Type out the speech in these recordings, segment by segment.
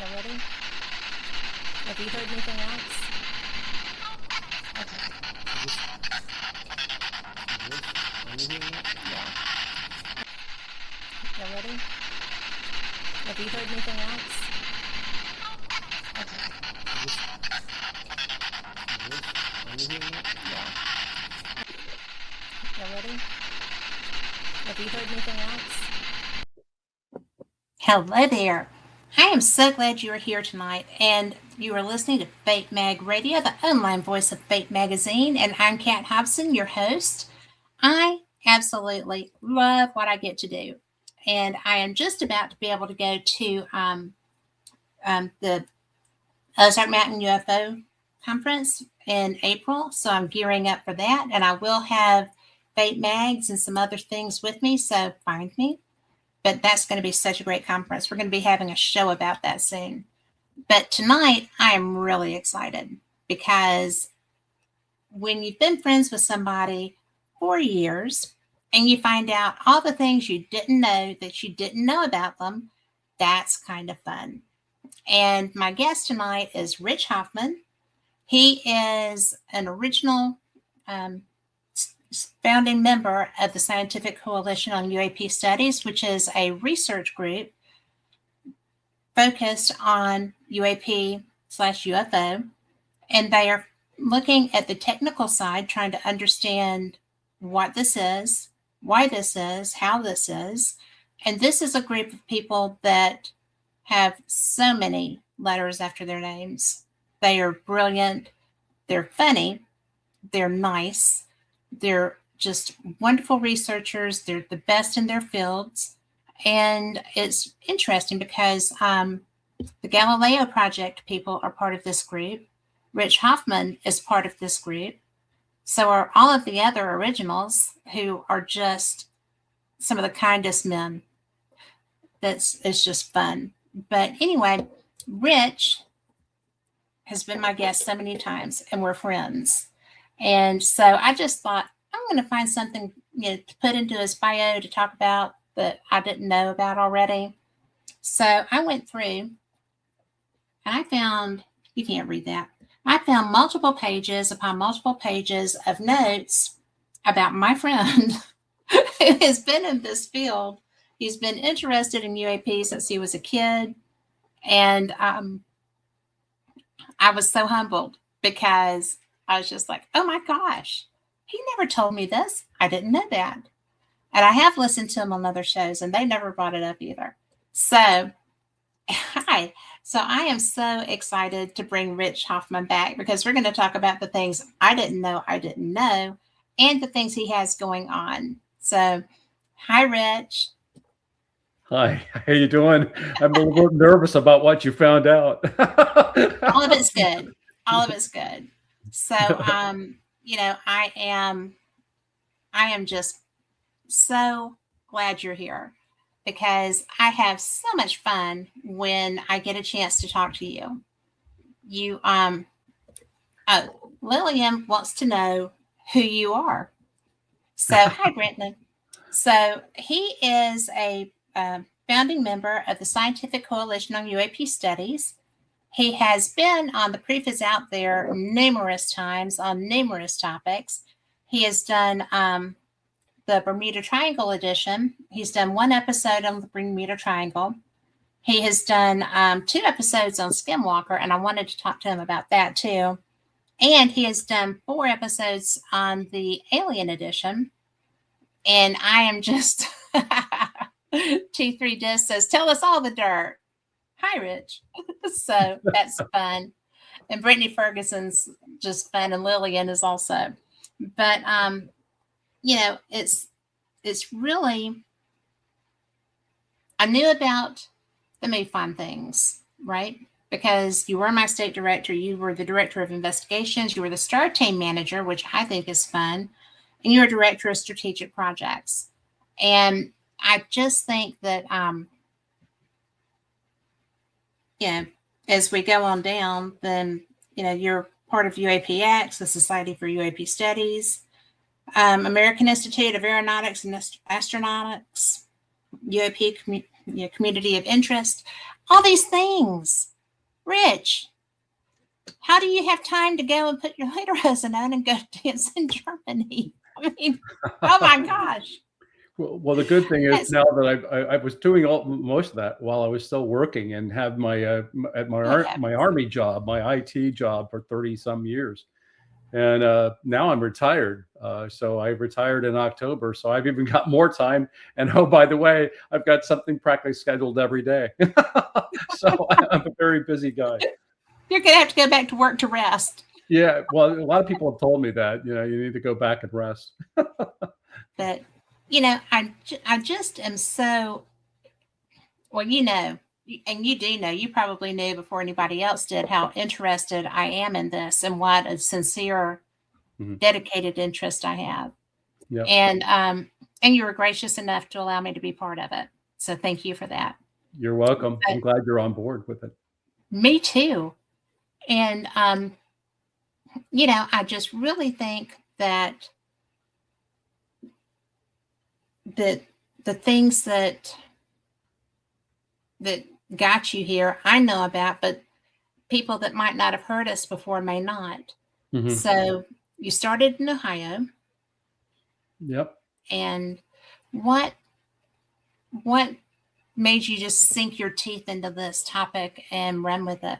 Y'all ready? Have you heard anything else? Okay. Yeah. Y'all ready? Have you heard anything else? Okay. Yeah. Y'all ready? Have you heard anything else? Hello there. I am so glad you are here tonight and you are listening to Fate Mag Radio, the online voice of Fate Magazine, and I'm Kat Hobson, your host. I absolutely love what I get to do, and I am just about to be able to go to the Ozark Mountain UFO conference in April, so I'm gearing up for that, and I will have Fate Mags and some other things with me, so find me. But that's going to be such a great conference. We're going to be having a show about that soon. But tonight, I am really excited because when you've been friends with somebody for years and you find out all the things you didn't know that you didn't know about them, that's kind of fun. And my guest tonight is Rich Hoffman. He is an original founding member of the Scientific Coalition on UAP Studies, which is a research group focused on UAP/UFO. And they are looking at the technical side, trying to understand what this is, why this is, how this is. And this is a group of people that have so many letters after their names. They are brilliant, they're funny, they're nice, they're just wonderful researchers. They're the best in their fields. And it's interesting because the Galileo Project people are part of this group. Rich Hoffman is part of this group. So are all of the other originals who are just some of the kindest men. It's just fun. But anyway, Rich has been my guest so many times and we're friends. And so I just thought, I'm going to find something to put into his bio to talk about that I didn't know about already. So I went through and I found, you can't read that. I found multiple pages upon multiple pages of notes about my friend who has been in this field. He's been interested in UAP since he was a kid. And I was so humbled because I was just like, oh my gosh, he never told me this. I didn't know that. And I have listened to him on other shows and they never brought it up either. So, hi. So I am so excited to bring Rich Hoffman back because we're going to talk about the things I didn't know, and the things he has going on. So, hi, Rich. Hi, how you doing? I'm a little bit nervous about what you found out. All of it's good. All of it's good. So, I am just so glad you're here because I have so much fun when I get a chance to talk to you. Lillian wants to know who you are. So, hi, Brenton. So, he is a founding member of the Scientific Coalition on UAP Studies. He has been on The Proof Is Out There numerous times on numerous topics. He has done the Bermuda Triangle edition. He's done one episode on the Bermuda Triangle. He has done 2 episodes on Skinwalker, and I wanted to talk to him about that too. And he has done 4 episodes on the Alien edition. And I am just T3 Disc says, tell us all the dirt. Hi, Rich. So that's fun. And Brittany Ferguson's just fun, and Lillian is also. But it's really, I knew about the MUFON things, right? Because you were my state director, you were the director of investigations, you were the STAR team manager, which I think is fun, and you're a director of strategic projects. And I just think that as we go on down, then you're part of UAPX, the Society for UAP Studies, American Institute of Aeronautics and Astronautics, UAP Community of Interest, all these things. Rich, how do you have time to go and put your lederhosen on and go dance in Germany? I mean, oh my gosh. Well, the good thing is That's, now that I was doing most of that while I was still working and have my at oh, my heavens. army job, my IT job for 30 some years. And now I'm retired. So I retired in October. So I've even got more time. And oh, by the way, I've got something practically scheduled every day. So I'm a very busy guy. You're going to have to go back to work to rest. Yeah. Well, a lot of people have told me that, you need to go back and rest. But, I just am so, well, and you do know, you probably knew before anybody else did how interested I am in this and what a sincere, dedicated interest I have. Yeah. And you were gracious enough to allow me to be part of it. So thank you for that. You're welcome. I'm glad you're on board with it. Me too. And, I just really think that the things that got you here, I know about, but people that might not have heard us before may not. So you started in Ohio. Yep. And what made you just sink your teeth into this topic and run with it?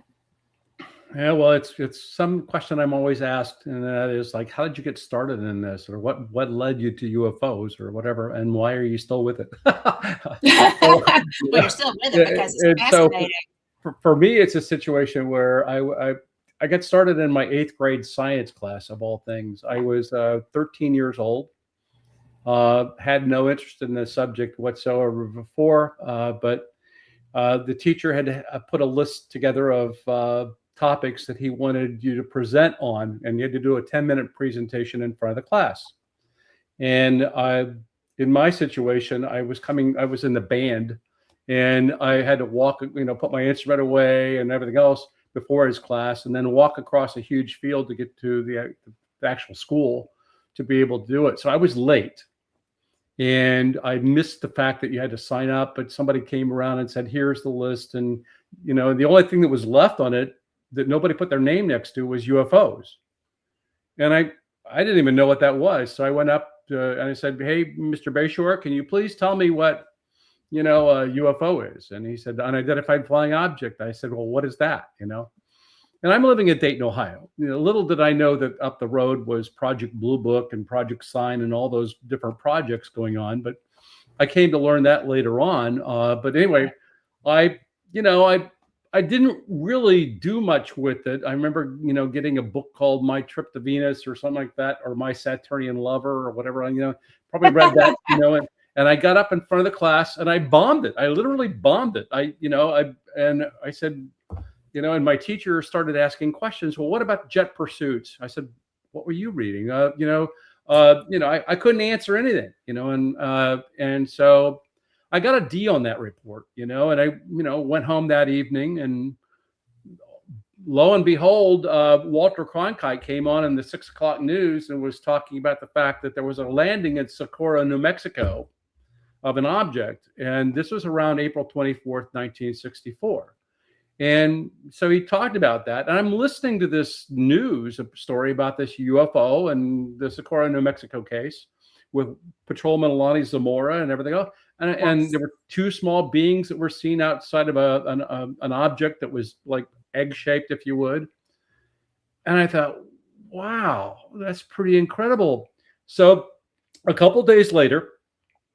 Yeah, well, it's some question I'm always asked, and that is like, how did you get started in this, or what led you to UFOs, or whatever, and why are you still with it? Well, you're still with it because it's fascinating. So for me, it's a situation where I got started in my 8th grade science class, of all things. I was 13 years old. Had no interest in the subject whatsoever before, but the teacher had put a list together of topics that he wanted you to present on, and you had to do a 10-minute presentation in front of the class. And in my situation, I was in the band, and I had to walk, put my instrument away and everything else before his class, and then walk across a huge field to get to the actual school to be able to do it. So I was late. And I missed the fact that you had to sign up, but somebody came around and said, here's the list. And, the only thing that was left on it that nobody put their name next to was UFOs. And I didn't even know what that was. So I went up and I said, hey, Mr. Bayshore, can you please tell me what, a UFO is? And he said, unidentified flying object. I said, well, what is that? And I'm living in Dayton, Ohio. Little did I know that up the road was Project Blue Book and Project Sign and all those different projects going on. But I came to learn that later on. But anyway, I didn't really do much with it. I remember, getting a book called My Trip to Venus or something like that, or My Saturnian Lover or whatever. Probably read that, and I got up in front of the class and I bombed it. I literally bombed it. I said, and my teacher started asking questions. Well, what about jet pursuits? I said, what were you reading? I couldn't answer anything, and so I got a D on that report, and I, went home that evening, and lo and behold, Walter Cronkite came on in the 6 o'clock news and was talking about the fact that there was a landing in Socorro, New Mexico of an object. And this was around April 24th, 1964. And so he talked about that. And I'm listening to this news story about this UFO and the Socorro, New Mexico case with Patrolman Alani Zamora and everything else. And there were 2 small beings that were seen outside of an object that was like egg-shaped, if you would. And I thought, wow, that's pretty incredible. So a couple days later,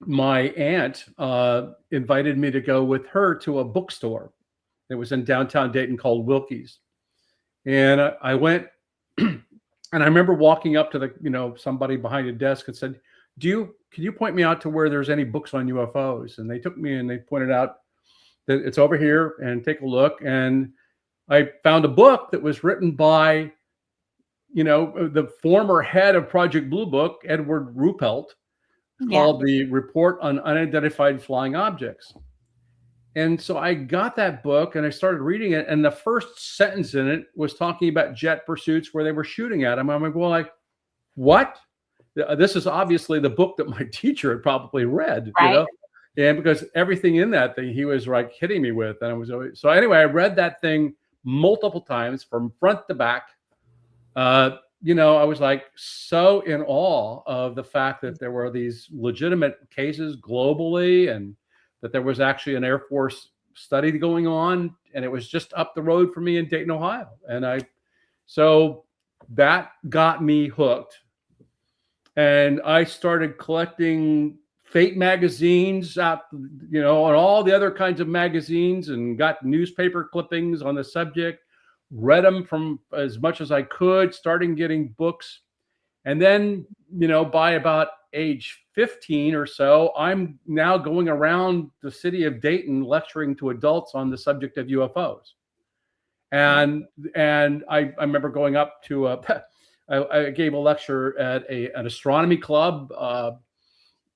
my aunt invited me to go with her to a bookstore. It was in downtown Dayton called Wilkie's. And I went, and I remember walking up to the, somebody behind a desk and said, can you point me out to where there's any books on UFOs? And they took me and they pointed out that it's over here, and take a look. And I found a book that was written by, the former head of Project Blue Book, Edward Ruppelt, called The Report on Unidentified Flying Objects. And so I got that book and I started reading it. And the first sentence in it was talking about jet pursuits where they were shooting at them. I'm like, well, what? This is obviously the book that my teacher had probably read, right. And because everything in that thing, he was like hitting me with. And I was always, so anyway, I read that thing multiple times from front to back. I was like so in awe of the fact that there were these legitimate cases globally, and that there was actually an Air Force study going on, and it was just up the road from me in Dayton, Ohio. So that got me hooked. And I started collecting Fate magazines out, and all the other kinds of magazines, and got newspaper clippings on the subject, read them from as much as I could, starting getting books. And then, by about age 15 or so, I'm now going around the city of Dayton lecturing to adults on the subject of UFOs. And I remember going up to I gave a lecture at an astronomy club,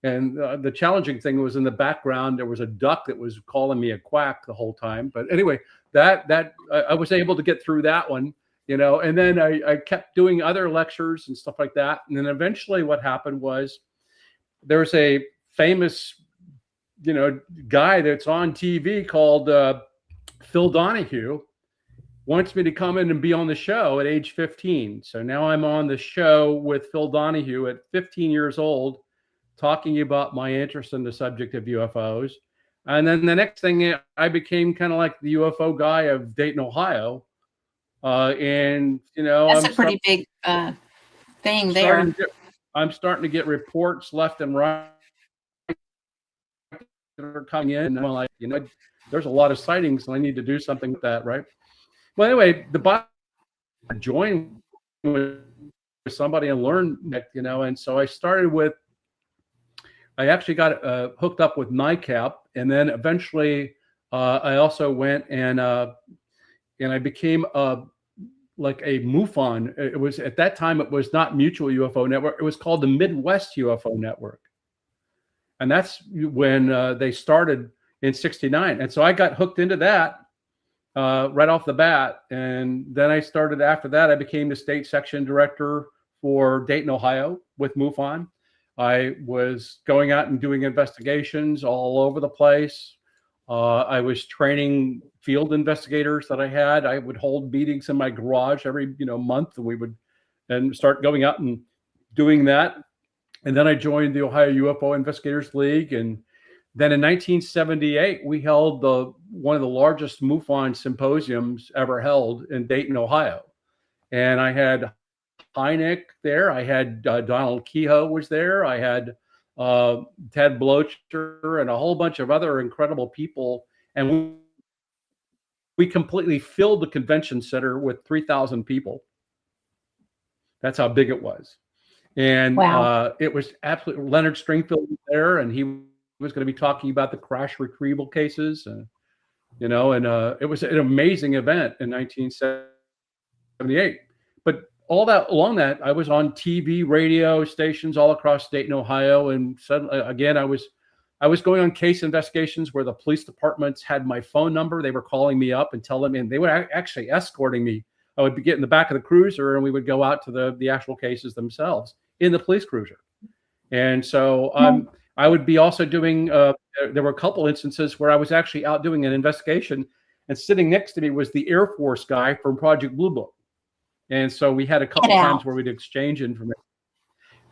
and the challenging thing was, in the background there was a duck that was calling me a quack the whole time. But anyway, that I was able to get through that one, and then I kept doing other lectures and stuff like that. And then eventually what happened was, there's a famous guy that's on TV called Phil Donahue, wants me to come in and be on the show at age 15. So now I'm on the show with Phil Donahue at 15 years old, talking about my interest in the subject of UFOs. And then the next thing, I became kind of like the UFO guy of Dayton, Ohio. And that's a pretty big thing there. I'm starting to get reports left and right that are coming in, and I'm like, there's a lot of sightings, and I need to do something with that, right? Well, anyway, the bot joined with somebody and learned that, and so I actually got hooked up with NICAP, and then eventually I also went and I became like a MUFON. It was, at that time, it was not Mutual UFO Network. It was called the Midwest UFO Network. And that's when they started in '69. And so I got hooked into that right off the bat. And then I started, after that, I became the state section director for Dayton, Ohio with MUFON. I was going out and doing investigations all over the place. I was training field investigators that I had. I would hold meetings in my garage every month, and we would then start going out and doing that. And then I joined the Ohio UFO Investigators League. And then in 1978, we held one of the largest MUFON symposiums ever held in Dayton, Ohio. And I had Hynek there. I had Donald Kehoe was there. I had Ted Blocher and a whole bunch of other incredible people. And we completely filled the convention center with 3,000 people. That's how big it was. And wow. It was absolutely, Leonard Stringfield was there, and he was going to be talking about the crash retrieval cases. And, it was an amazing event in 1978. But all that, along that, I was on TV, radio stations all across Dayton, Ohio. And suddenly, again, I was going on case investigations where the police departments had my phone number. They were calling me up and telling me, and they were actually escorting me. I would get in the back of the cruiser, and we would go out to the actual cases themselves in the police cruiser. And so I would be also doing, there were a couple instances where I was actually out doing an investigation, and sitting next to me was the Air Force guy from Project Blue Book. And so we had a couple times where we'd exchange information.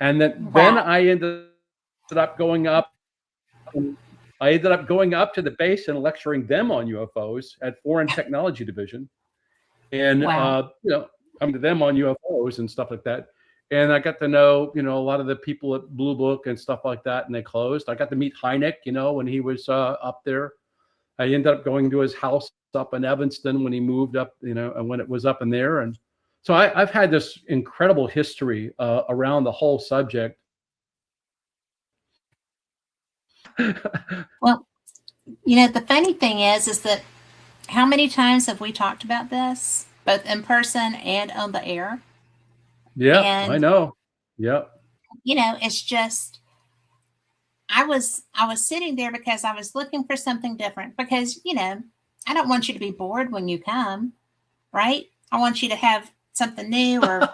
And then I ended up going up. I ended up going up to the base and lecturing them on UFOs at Foreign Technology Division. And, I'm to them on UFOs and stuff like that. And I got to know, a lot of the people at Blue Book and stuff like that. And they closed. I got to meet Hynek, when he was up there. I ended up going to his house up in Evanston when he moved up, and when it was up in there. And so I've had this incredible history around the whole subject. Well, the funny thing is that how many times have we talked about this, both in person and on the air? Yeah, and, I know. Yeah. It's just, I was sitting there because I was looking for something different, because, I don't want you to be bored when you come, right? I want you to have something new, or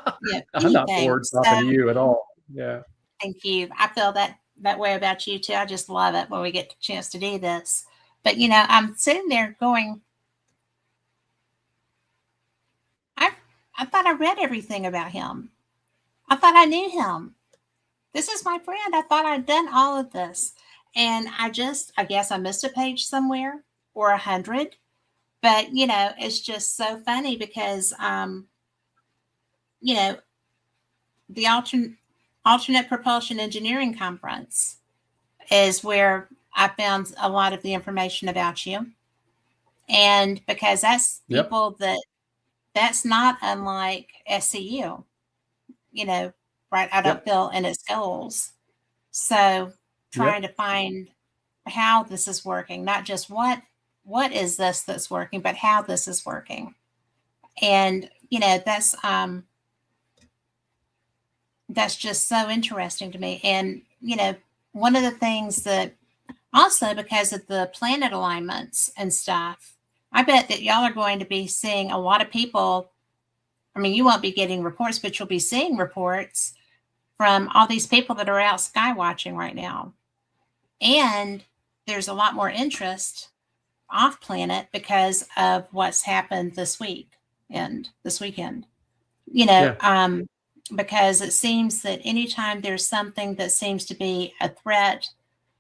I'm not bored talking to you at all. Yeah. Thank you. I feel that way about you too. I just love it when we get the chance to do this. But I'm sitting there going, I thought I read everything about him. I thought I knew him. This is my friend. I thought I'd done all of this. And I guess I missed a page somewhere or 100. But, it's just so funny because, you know, the alternate propulsion engineering conference is where I found a lot of the information about you. And because that's Yep. people that's not unlike SCU, right? I don't Yep. feel in its goals. So trying Yep. to find how this is working, not just what is this that's working, but how this is working. And that's just so interesting to me. And one of the things that also, because of the planet alignments and stuff, I bet that y'all are going to be seeing a lot of people. I mean, you won't be getting reports, but you'll be seeing reports from all these people that are out sky watching right now. And there's a lot more interest off planet because of what's happened this week and this weekend. Yeah. Because it seems that anytime there's something that seems to be a threat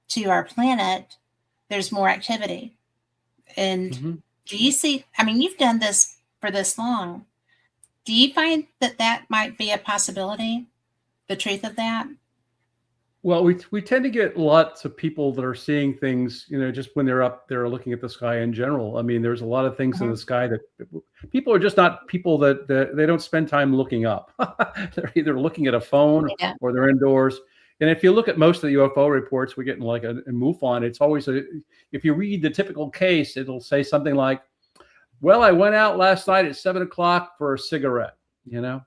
to our planet, there's more activity. And Hmm. do you see? I mean, you've done this for this long. Do you find that that might be a possibility? The truth of that? Well, we tend to get lots of people that are seeing things, just when they're up there looking at the sky in general. I mean, there's a lot of things in Mhm. the sky that people are just not people that they don't spend time looking up. They're either looking at a phone Yeah. or they're indoors. And if you look at most of the UFO reports we get in like a MUFON, it's always if you read the typical case, it'll say something like, "Well, I went out last night at 7 o'clock for a cigarette," you know.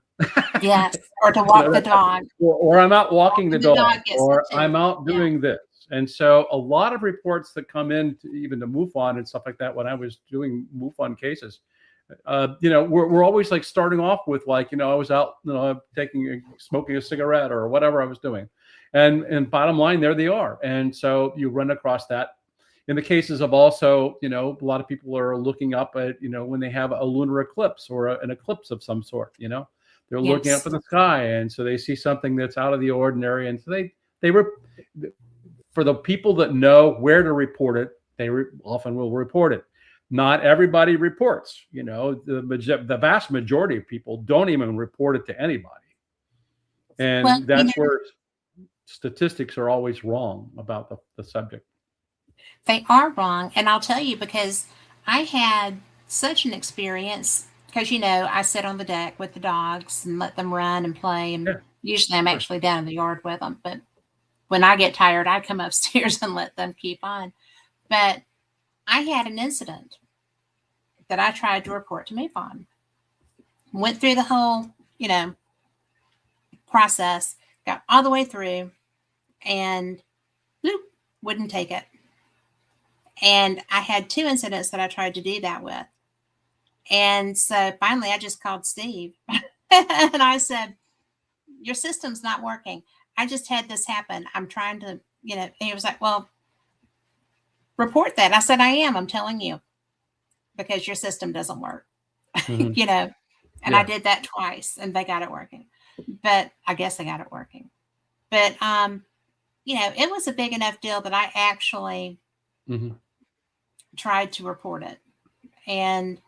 Yes. Or to You know, walk the dog. or I'm out walking the Walking the dog, dog gets it or I'm too. out Yeah. doing this. And so a lot of reports that come in to even to MUFON and stuff like that, when I was doing MUFON cases, we're always like starting off with like, I was out, smoking a cigarette or whatever I was doing. And bottom line, there they are. And so you run across that. In the cases of also, a lot of people are looking up at, when they have a lunar eclipse or an eclipse of some sort, they're looking up Yes. in the sky, and so they see something that's out of the ordinary, and so they for the people that know where to report it, they often will report it. Not everybody reports. The vast majority of people don't even report it to anybody, Well, and that's where statistics are always wrong about the subject. they are wrong. And I'll tell you because I had such an experience because, I sit on the deck with the dogs and let them run and play. And Yeah, usually I'm sure. actually down in the yard with them. But when I get tired, I come upstairs and let them keep on. But I had an incident that I tried to report to MUFON. Went through the whole, process, got all the way through, and bloop, wouldn't take it. And I had two incidents that I tried to do that with. And so finally, I just called Steve and I said, "Your system's not working. I just had this happen. I'm trying to, and he was like, "Well, report that." I said, "I am. I'm telling you because your system doesn't work." Hmm. you know, and I Yeah. did that twice and they got it working. But I guess they got it working. But, it was a big enough deal that I actually Hmm. tried to report it. And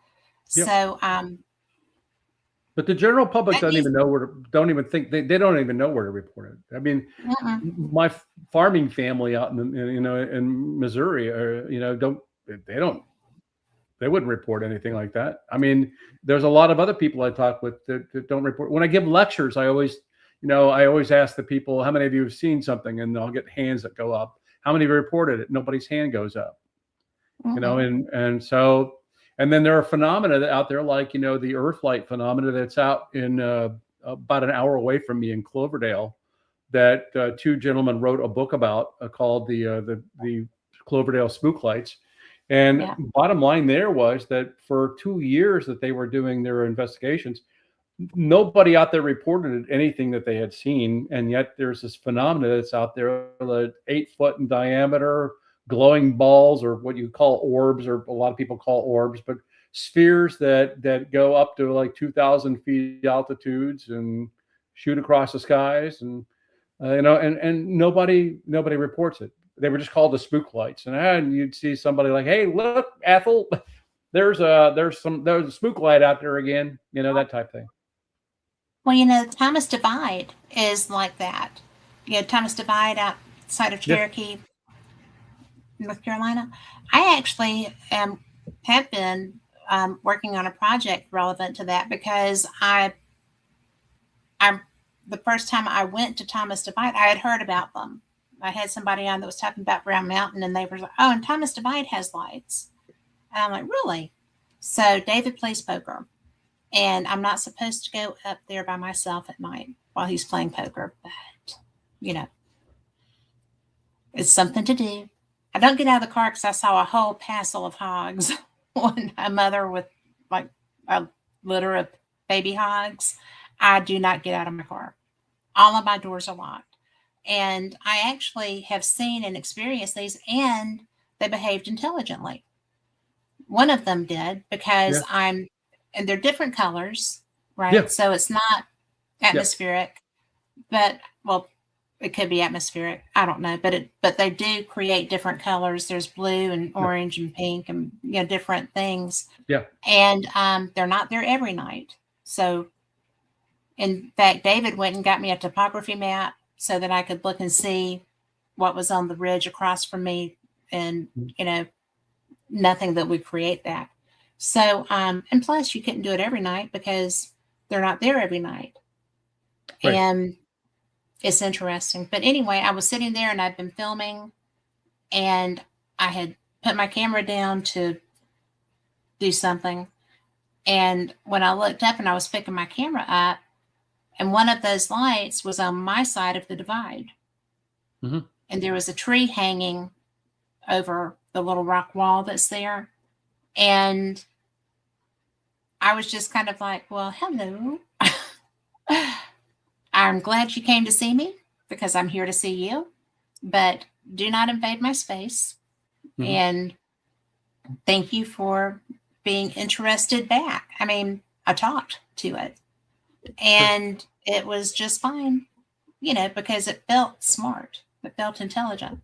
Yep. so But the general public that doesn't needs, even know where to, don't even think they don't even know where to report it. I mean, mm-mm. my farming family out in Missouri are, don't they don't they wouldn't report anything like that. I mean, there's a lot of other people I talk with that don't report. When I give lectures, I always ask the people, how many of you have seen something? And I'll get hands that go up. How many have reported it? Nobody's hand goes up. Mm-mm. And then there are phenomena out there like, the Earth light phenomena that's out in about an hour away from me in Cloverdale that two gentlemen wrote a book about called the Cloverdale spook lights. And Yeah. bottom line there was that for 2 years that they were doing their investigations, nobody out there reported anything that they had seen. And yet there's this phenomena that's out there, that 8 foot in diameter, glowing balls, or what you call orbs, or a lot of people call orbs, but spheres that go up to like 2,000 feet altitudes and shoot across the skies, and and nobody reports it. They were just called the spook lights, and you'd see somebody like, "Hey, look, Ethel, there's a spook light out there again," that type of thing. Well, Thomas Divide is like that. Thomas Divide outside of Yeah, Cherokee, North Carolina. I actually have been working on a project relevant to that because I the first time I went to Thomas Divide, I had heard about them. I had somebody on that was talking about Brown Mountain, and they were like, "Oh, and Thomas Divide has lights." And I'm like, "Really?" So David plays poker, and I'm not supposed to go up there by myself at night while he's playing poker, but you know, it's something to do. I don't get out of the car because I saw a whole passel of hogs, one a mother with like a litter of baby hogs. I do not get out of my car. All of my doors are locked. And I actually have seen and experienced these, and they behaved intelligently. One of them did yeah, because and they're different colors, yeah, right? So it's not yeah, atmospheric, but well, it could be atmospheric. I don't know, but they do create different colors. There's blue and yeah, orange and pink and different things. yeah. And they're not there every night. So in fact, David went and got me a topography map so that I could look and see what was on the ridge across from me, and nothing that would create that. So and plus you couldn't do it every night because they're not there every night. Right. And it's interesting. But anyway, I was sitting there and I'd been filming, and I had put my camera down to do something. And when I looked up and I was picking my camera up, and one of those lights was on my side of the divide. Hmm. And there was a tree hanging over the little rock wall that's there. And I was just kind of like, well, hello. I'm glad you came to see me because I'm here to see you, but do not invade my space. Hmm. And thank you for being interested back. I mean, I talked to it, Sure. and it was just fine, because it felt smart, it felt intelligent.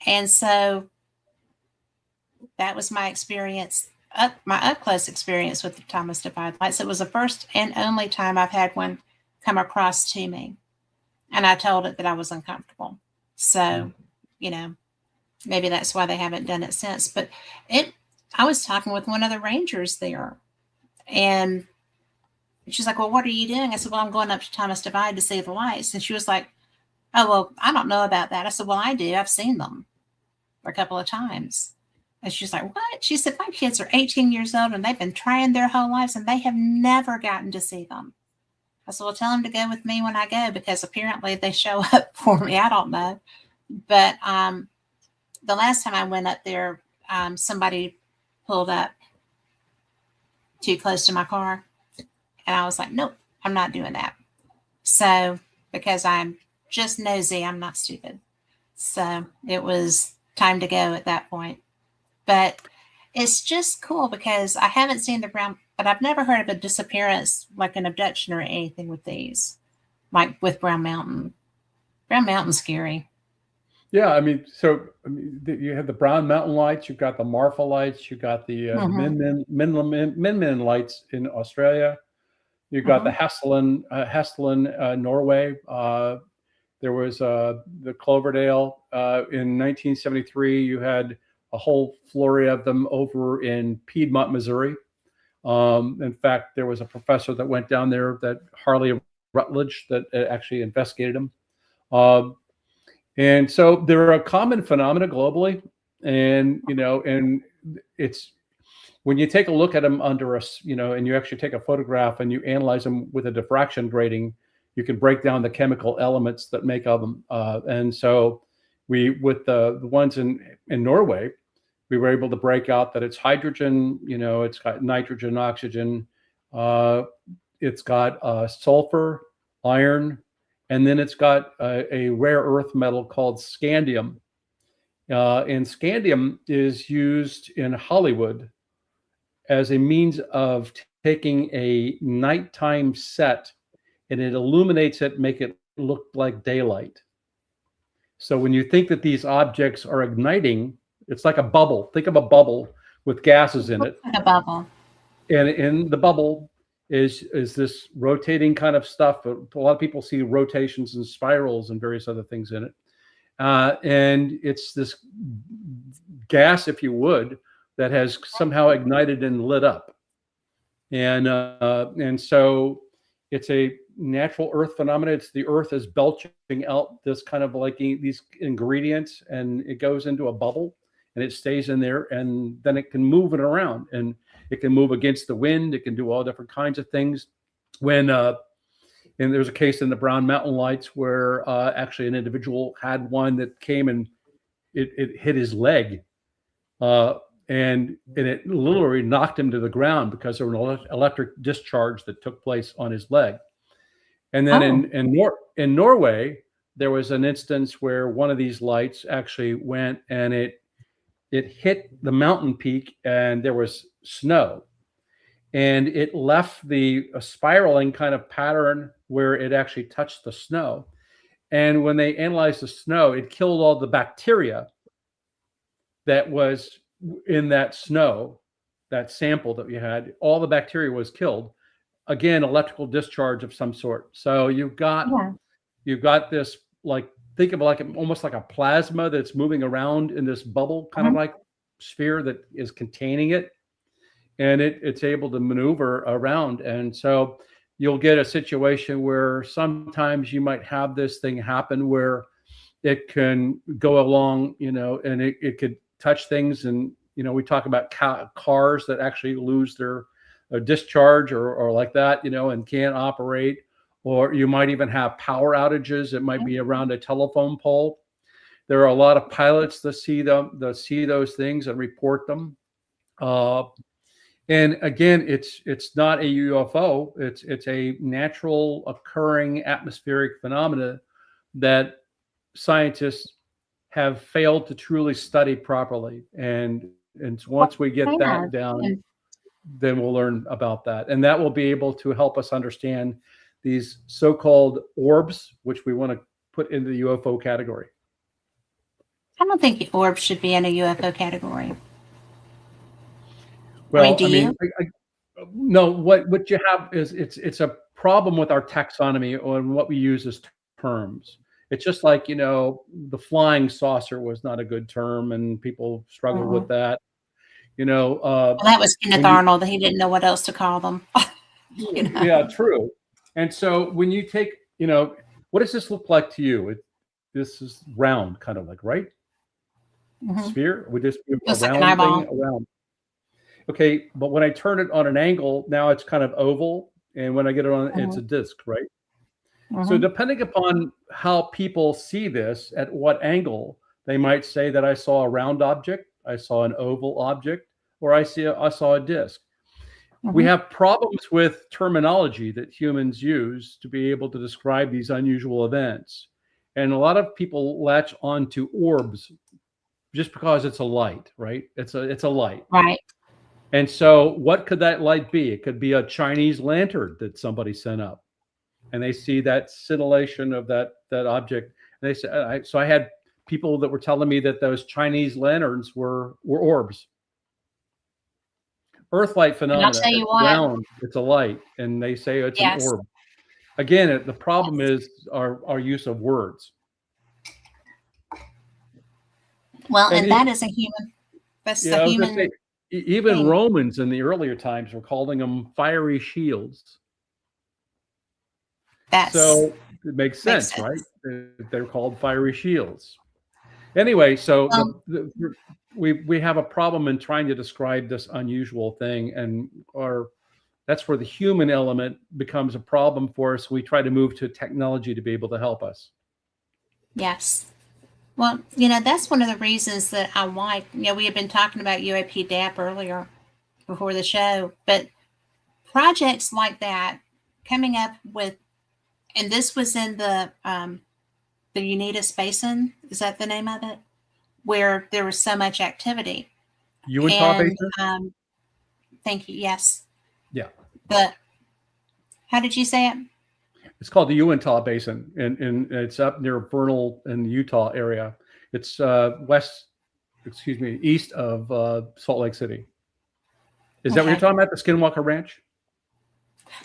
And so that was my experience, my up close experience with the Thomas Divide lights. It was the first and only time I've had one come across to me, and I told it that I was uncomfortable. Mhm. So, you know, maybe that's why they haven't done it since. But it, I was talking with one of the rangers there, and she's like, "Well, what are you doing?" I said, "Well, I'm going up to Thomas Divide to see the lights." And she was like, "Oh, well, I don't know about that." I said, "Well, I do. I've seen them a couple of times." And she's like, "What?" She said, "My kids are 18 years old and they've been trying their whole lives and they have never gotten to see them." I said, "Well, tell them to go with me when I go because apparently they show up for me. I don't know." But the last time I went up there, somebody pulled up too close to my car. And I was like, "Nope, I'm not doing that." So, because I'm just nosy, I'm not stupid. So it was time to go at that point. But it's just cool because I haven't seen the brown, but I've never heard of a disappearance, like an abduction or anything with these, like with Brown Mountain. Brown Mountain's scary. Yeah, I mean, so you have the Brown Mountain lights, you've got the Marfa lights, you've got the Mm-hmm. Min lights in Australia, you've got the Mm-hmm. Hesselen, Norway. There was the Cloverdale in 1973. You had a whole flurry of them over in Piedmont, Missouri. In fact, there was a professor that went down there, that Harley Rutledge, that actually investigated them. Um, and so they're a common phenomena globally, and it's when you take a look at them under and you actually take a photograph and you analyze them with a diffraction grating, you can break down the chemical elements that make of them. And so with the ones in Norway, we were able to break out that it's hydrogen, it's got nitrogen, oxygen, uh, it's got sulfur, iron, and then it's got a rare earth metal called scandium. And scandium is used in Hollywood as a means of taking a nighttime set and it illuminates it, make it look like daylight. So when you think that these objects are igniting, it's like a bubble. Think of a bubble with gases in it. Looks like a bubble. And in the bubble is this rotating kind of stuff. A lot of people see rotations and spirals and various other things in it. And it's this gas, if you would, that has somehow ignited and lit up. And so it's a natural earth phenomenon. It's the earth is belching out this kind of like these ingredients, and it goes into a bubble and it stays in there, and then it can move it around, and it can move against the wind. It can do all different kinds of things. When and there's a case in the Brown Mountain Lights where actually an individual had one that came and it hit his leg, and it literally knocked him to the ground because there was an electric discharge that took place on his leg. And then in Norway, there was an instance where one of these lights actually went and it hit the mountain peak, and there was snow, and it left a spiraling kind of pattern where it actually touched the snow. And when they analyzed the snow, it killed all the bacteria that was in that snow, that sample that we had. All the bacteria was killed. Again, electrical discharge of some sort. So you've got this, like, think of like almost like a plasma that's moving around in this bubble, kind of like sphere that is containing it, and it's able to maneuver around. And so you'll get a situation where sometimes you might have this thing happen where it can go along, and it could touch things. And we talk about cars that actually lose their discharge or like that, and can't operate. Or you might even have power outages. It might be around a telephone pole. There are a lot of pilots that see those things and report them. And again, it's not a UFO. It's a natural occurring atmospheric phenomena that scientists have failed to truly study properly. And once we get that down, then we'll learn about that. And that will be able to help us understand these so-called orbs, which we want to put into the UFO category. I don't think orbs should be in a UFO category. Well, do you? No, what you have is it's a problem with our taxonomy on what we use as terms. It's just like, the flying saucer was not a good term, and people struggled with that. Well, that was Kenneth Arnold. He didn't know what else to call them. Yeah, true. And so when you take, what does this look like to you? This is round, kind of like, right? Sphere? Would this be a round thing around? Okay, but when I turn it on an angle, now it's kind of oval, and when I get it on, it's a disc, right? So depending upon how people see this, at what angle, they might say that I saw a round object, I saw an oval object, or I saw a disc. We have problems with terminology that humans use to be able to describe these unusual events. And a lot of people latch onto orbs just because it's a light, right? It's a light. Right. And so what could that light be? It could be a Chinese lantern that somebody sent up, and they see that scintillation of that object. And they say, so I had people that were telling me that those Chinese lanterns were orbs. Earthlight phenomena. I'll tell you it's round, it's a light, and they say it's an orb. Again, the problem is our use of words. Well, and that is a human. That's the human. Say, even thing. Romans in the earlier times were calling them fiery shields. So it makes sense, right? They're called fiery shields. Anyway, so we have a problem in trying to describe this unusual thing, and that's where the human element becomes a problem for us. We try to move to technology to be able to help us. Yes. Well, that's one of the reasons that I like, we had been talking about UAP DAP earlier before the show, but projects like that coming up with, and this was in the Unitas Basin, is that the name of it? Where there was so much activity. Uinta Basin? Thank you. Yes. Yeah. But how did you say it? It's called the Uintah Basin, and it's up near Vernal in the Utah area. It's east of Salt Lake City. Is that what you're Okay. talking about, the Skinwalker Ranch?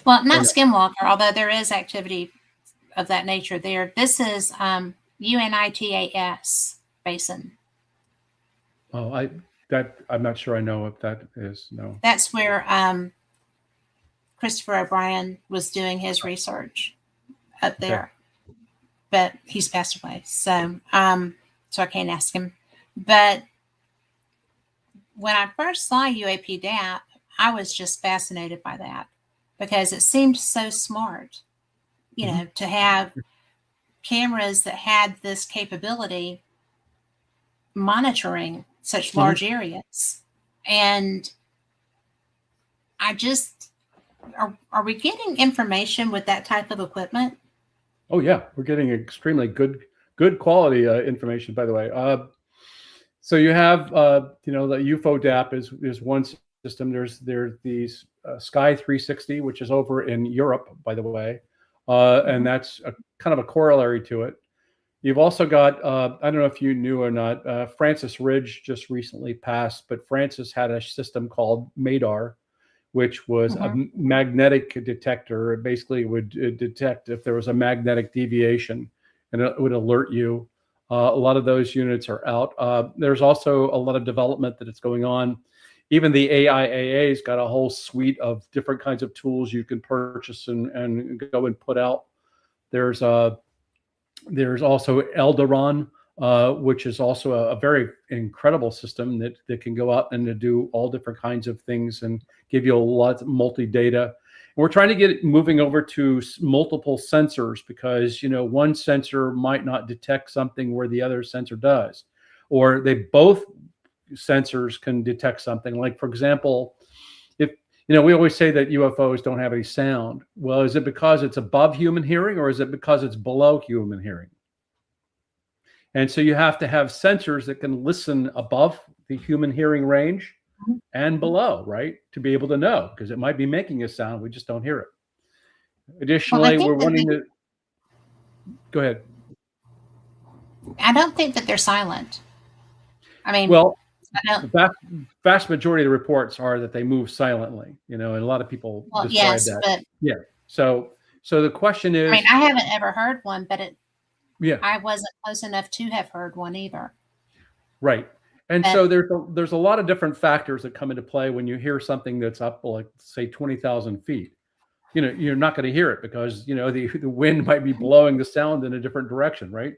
Well, not No? Skinwalker, although there is activity of that nature there. This is UNITAS Basin. Oh, I'm not sure I know what that is. No. That's where Christopher O'Brien was doing his research up there, okay. But he's passed away, so I can't ask him. But when I first saw UAP DAP, I was just fascinated by that because it seemed so smart, you know, to have cameras that had this capability monitoring such large areas. And I just, are we getting information with that type of equipment? Oh yeah, we're getting extremely good quality information, by the way. So you have, the UFO DAP is one system. There's these Sky 360, which is over in Europe, by the way, and that's kind of a corollary to it. You've also got, I don't know if you knew or not, Francis Ridge just recently passed, but Francis had a system called MADAR, which was a magnetic detector. It basically would detect if there was a magnetic deviation, and it would alert you. A lot of those units are out. There's also a lot of development that is going on. Even the AIAA's got a whole suite of different kinds of tools you can purchase and go and put out. There's also Eldaron, which is also a very incredible system that can go out and to do all different kinds of things and give you a lot of multi-data. And we're trying to get it moving over to multiple sensors because, one sensor might not detect something where the other sensor does, or they both sensors can detect something. Like, for example, if, we always say that UFOs don't have any sound. Well, is it because it's above human hearing, or is it because it's below human hearing? And so you have to have sensors that can listen above the human hearing range and below, right? To be able to know, because it might be making a sound, we just don't hear it. Additionally, we're wanting to, go ahead. I don't think that they're silent. I mean, well, the vast majority of the reports are that they move silently, and a lot of people describe that. But yeah. So the question is, I mean, I haven't ever heard one, but I wasn't close enough to have heard one either. Right. And so there's a lot of different factors that come into play when you hear something that's up, like, say, 20,000 feet. You're not going to hear it because, the wind might be blowing the sound in a different direction, right?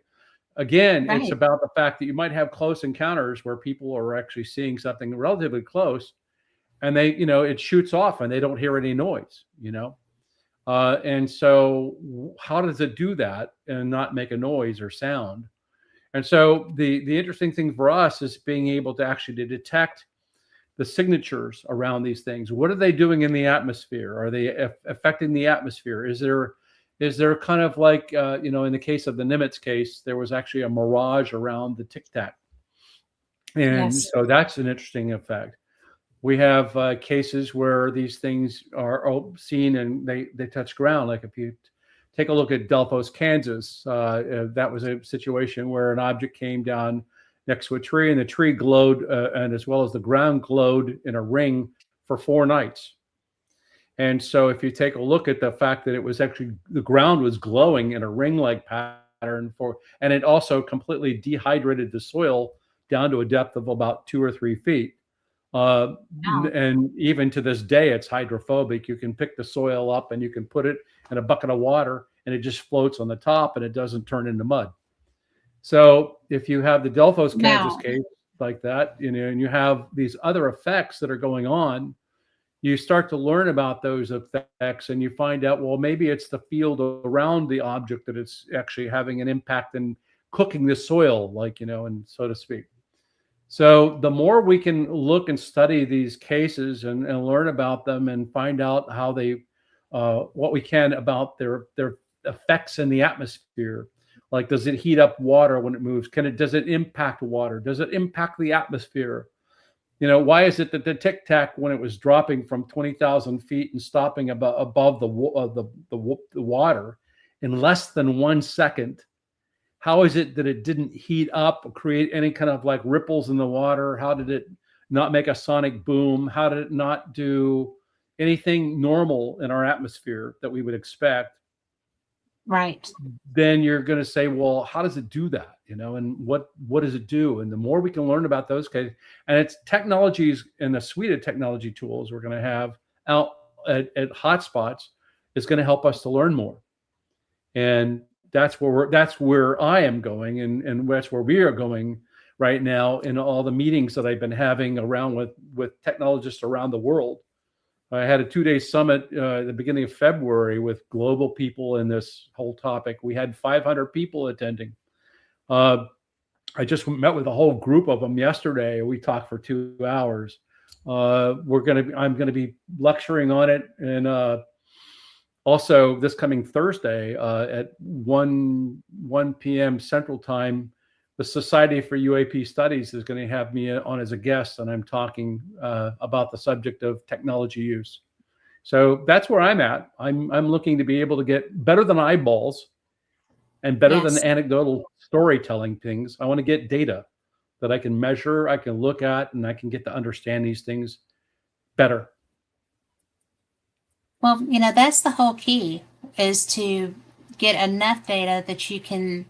Again, It's about the fact that you might have close encounters where people are actually seeing something relatively close and they, it shoots off and they don't hear any noise, and so how does it do that and not make a noise or sound? And so the interesting thing for us is being able to actually to detect the signatures around these things. What are they doing in the atmosphere? Are they affecting the atmosphere? Is there kind of like, in the case of the Nimitz case, there was actually a mirage around the Tic Tac. And so that's an interesting effect. We have cases where these things are seen and they touch ground. Like if you take a look at Delphos, Kansas, that was a situation where an object came down next to a tree and the tree glowed, and as well as the ground glowed in a ring for 4 nights. And so if you take a look at the fact that it was actually, the ground was glowing in a ring-like pattern and it also completely dehydrated the soil down to a depth of about 2 or 3 feet. And even to this day, it's hydrophobic. You can pick the soil up and you can put it in a bucket of water and it just floats on the top and it doesn't turn into mud. So if you have the Delphos, Kansas case like that, and you have these other effects that are going on, you start to learn about those effects and you find out, well, maybe it's the field around the object that it's actually having an impact in cooking the soil, like, and so to speak. So the more we can look and study these cases and learn about them and find out how they, what we can about their effects in the atmosphere. Like, does it heat up water when it moves? Does it impact water? Does it impact the atmosphere? why is it that the Tic Tac, when it was dropping from 20,000 feet and stopping above the water in less than 1 second, how is it that it didn't heat up or create any kind of like ripples in the water? How did it not make a sonic boom? How did it not do anything normal in our atmosphere that we would expect? Right. Then you're going to say, well, how does it do that? And what does it do? And the more we can learn about those cases, and it's technologies and a suite of technology tools we're going to have out at hotspots is going to help us to learn more. And that's where I am going, and that's where we are going right now in all the meetings that I've been having around with technologists around the world. I had a 2-day summit at the beginning of February with global people in this whole topic. We had 500 people attending. I just met with a whole group of them yesterday. We talked for 2 hours. I'm going to be lecturing on it, and also this coming Thursday at 1 p.m. Central Time, the Society for UAP Studies is going to have me on as a guest, and I'm talking about the subject of technology use. So that's where I'm at. I'm looking to be able to get better than eyeballs and better than anecdotal storytelling things. I want to get data that I can measure, I can look at, and I can get to understand these things better. Well, that's the whole key, is to get enough data that you can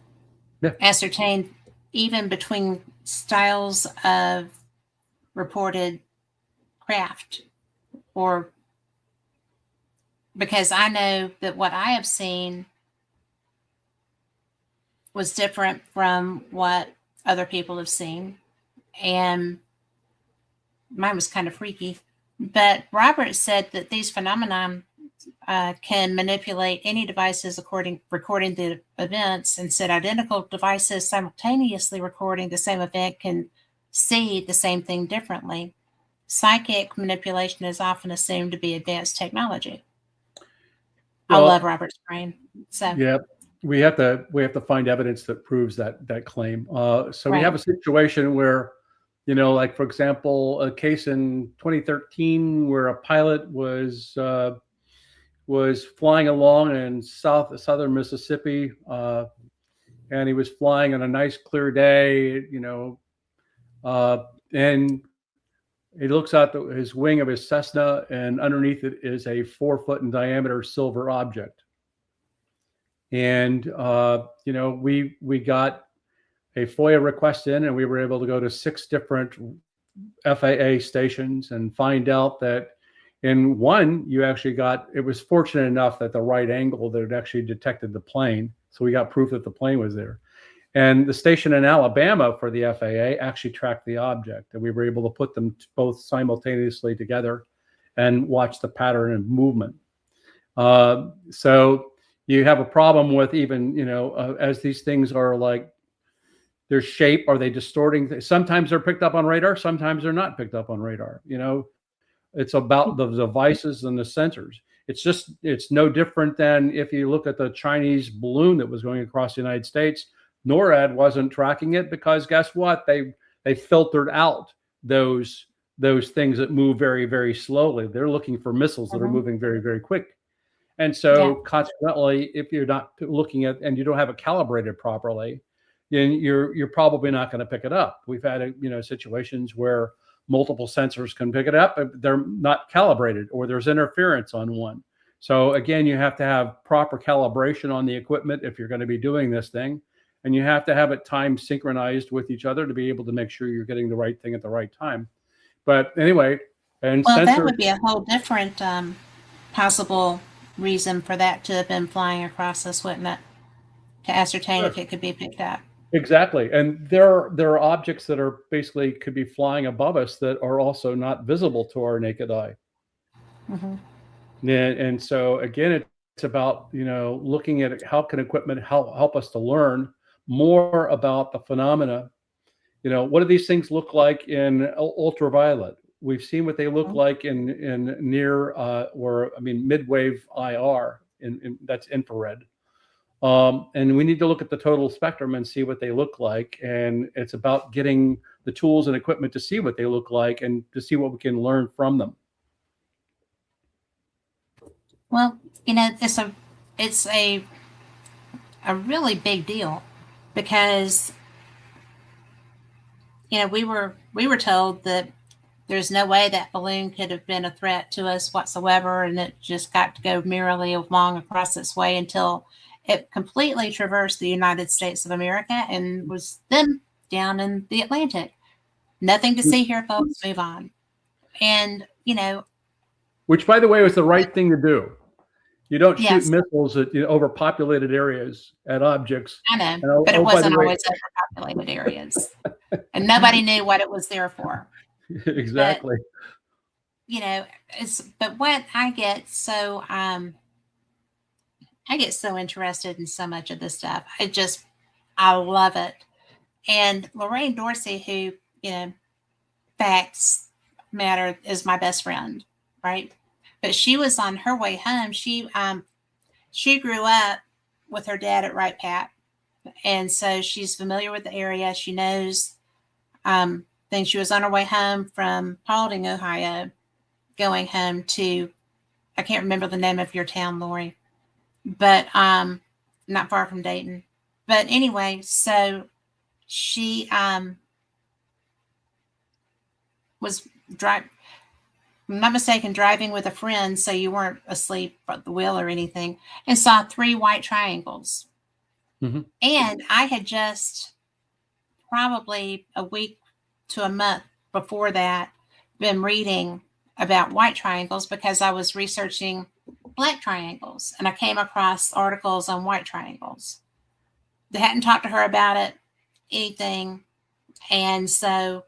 ascertain even between styles of reported craft, or because I know that what I have seen was different from what other people have seen, and mine was kind of freaky. But Robert said that these phenomena can manipulate any devices recording the events, and said identical devices simultaneously recording the same event can see the same thing differently. Psychic manipulation is often assumed to be advanced technology. Well, I love Robert's brain. So yeah, we have to find evidence that proves that claim. So we have a situation where, like for example, a case in 2013 where a pilot was flying along in southern Mississippi, and he was flying on a nice clear day, and he looks out his wing of his Cessna, and underneath it is a 4-foot in diameter silver object. And we got a FOIA request in, and we were able to go to 6 different FAA stations and find out that in one, it was fortunate enough that the right angle that it actually detected the plane. So we got proof that the plane was there. And the station in Alabama for the FAA actually tracked the object, and we were able to put them both simultaneously together and watch the pattern and movement. So you have a problem with even, as these things are like, their shape, are they distorting? Sometimes they're picked up on radar, sometimes they're not picked up on radar. It's about the devices and the sensors. It's no different than if you look at the Chinese balloon that was going across the United States. NORAD wasn't tracking it because guess what? They filtered out those things that move very, very slowly. They're looking for missiles that are moving very, very quick. And so consequently, if you're not looking at, and you don't have it calibrated properly, then you're probably not going to pick it up. We've had situations where multiple sensors can pick it up, but they're not calibrated, or there's interference on one. So again, you have to have proper calibration on the equipment if you're going to be doing this thing. And you have to have it time synchronized with each other to be able to make sure you're getting the right thing at the right time. But anyway, and that would be a whole different possible reason for that to have been flying across us, wouldn't it? To ascertain if it could be picked up. Exactly. And there are objects that are basically could be flying above us that are also not visible to our naked eye. Mm-hmm. And so again, it's about, looking at how can equipment help us to learn more about the phenomena. What do these things look like in ultraviolet? We've seen what they look like in near mid-wave IR, that's infrared. And we need to look at the total spectrum and see what they look like. And it's about getting the tools and equipment to see what they look like and to see what we can learn from them. Well, it's a really big deal because we were told that there's no way that balloon could have been a threat to us whatsoever, and it just got to go merrily along across its way until it completely traversed the United States of America and was then down in the Atlantic. Nothing to see here, folks. Move on. And which, by the way, was the right thing to do. You don't shoot yes, missiles at overpopulated areas at objects. I know, And, but it wasn't always overpopulated areas, and nobody knew what it was there for. Exactly. But, but what I get so interested in so much of this stuff. I love it. And Lorraine Dorsey, who facts matter, is my best friend, right? But she was on her way home. She grew up with her dad at Wright Pat, and so she's familiar with the area. She knows things. She was on her way home from Paulding, Ohio, going home to, I can't remember the name of your town, Lori, but not far from Dayton. But anyway, so she was I'm not mistaken, driving with a friend, so you weren't asleep at the wheel or anything, and saw 3 white triangles. Mm-hmm. And I had just probably a week to a month before that been reading about white triangles because I was researching black triangles, and I came across articles on white triangles. They hadn't talked to her about it, anything. And so,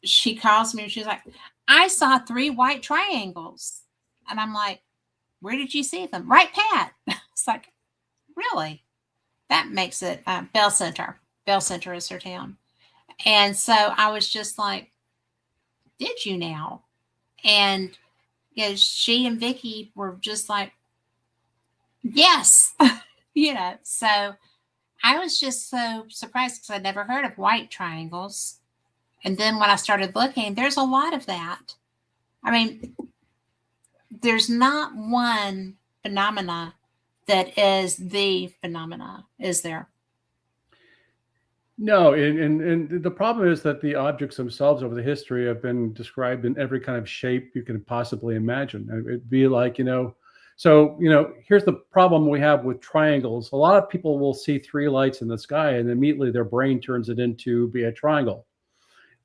she calls me and she's like, I saw 3 white triangles. And I'm like, where did you see them? Right, Pat. It's like, really? That makes it Bell Center. Bell Center is her town. And so I was just like, did you now? And she and Vicky were just like, yes. So I was just so surprised because I'd never heard of white triangles. And then when I started looking, there's a lot of that. I mean, there's not one phenomena that is the phenomena, is there? No, and the problem is that the objects themselves over the history have been described in every kind of shape you can possibly imagine. It'd be like, so, here's the problem we have with triangles. A lot of people will see 3 lights in the sky and immediately their brain turns it into be a triangle.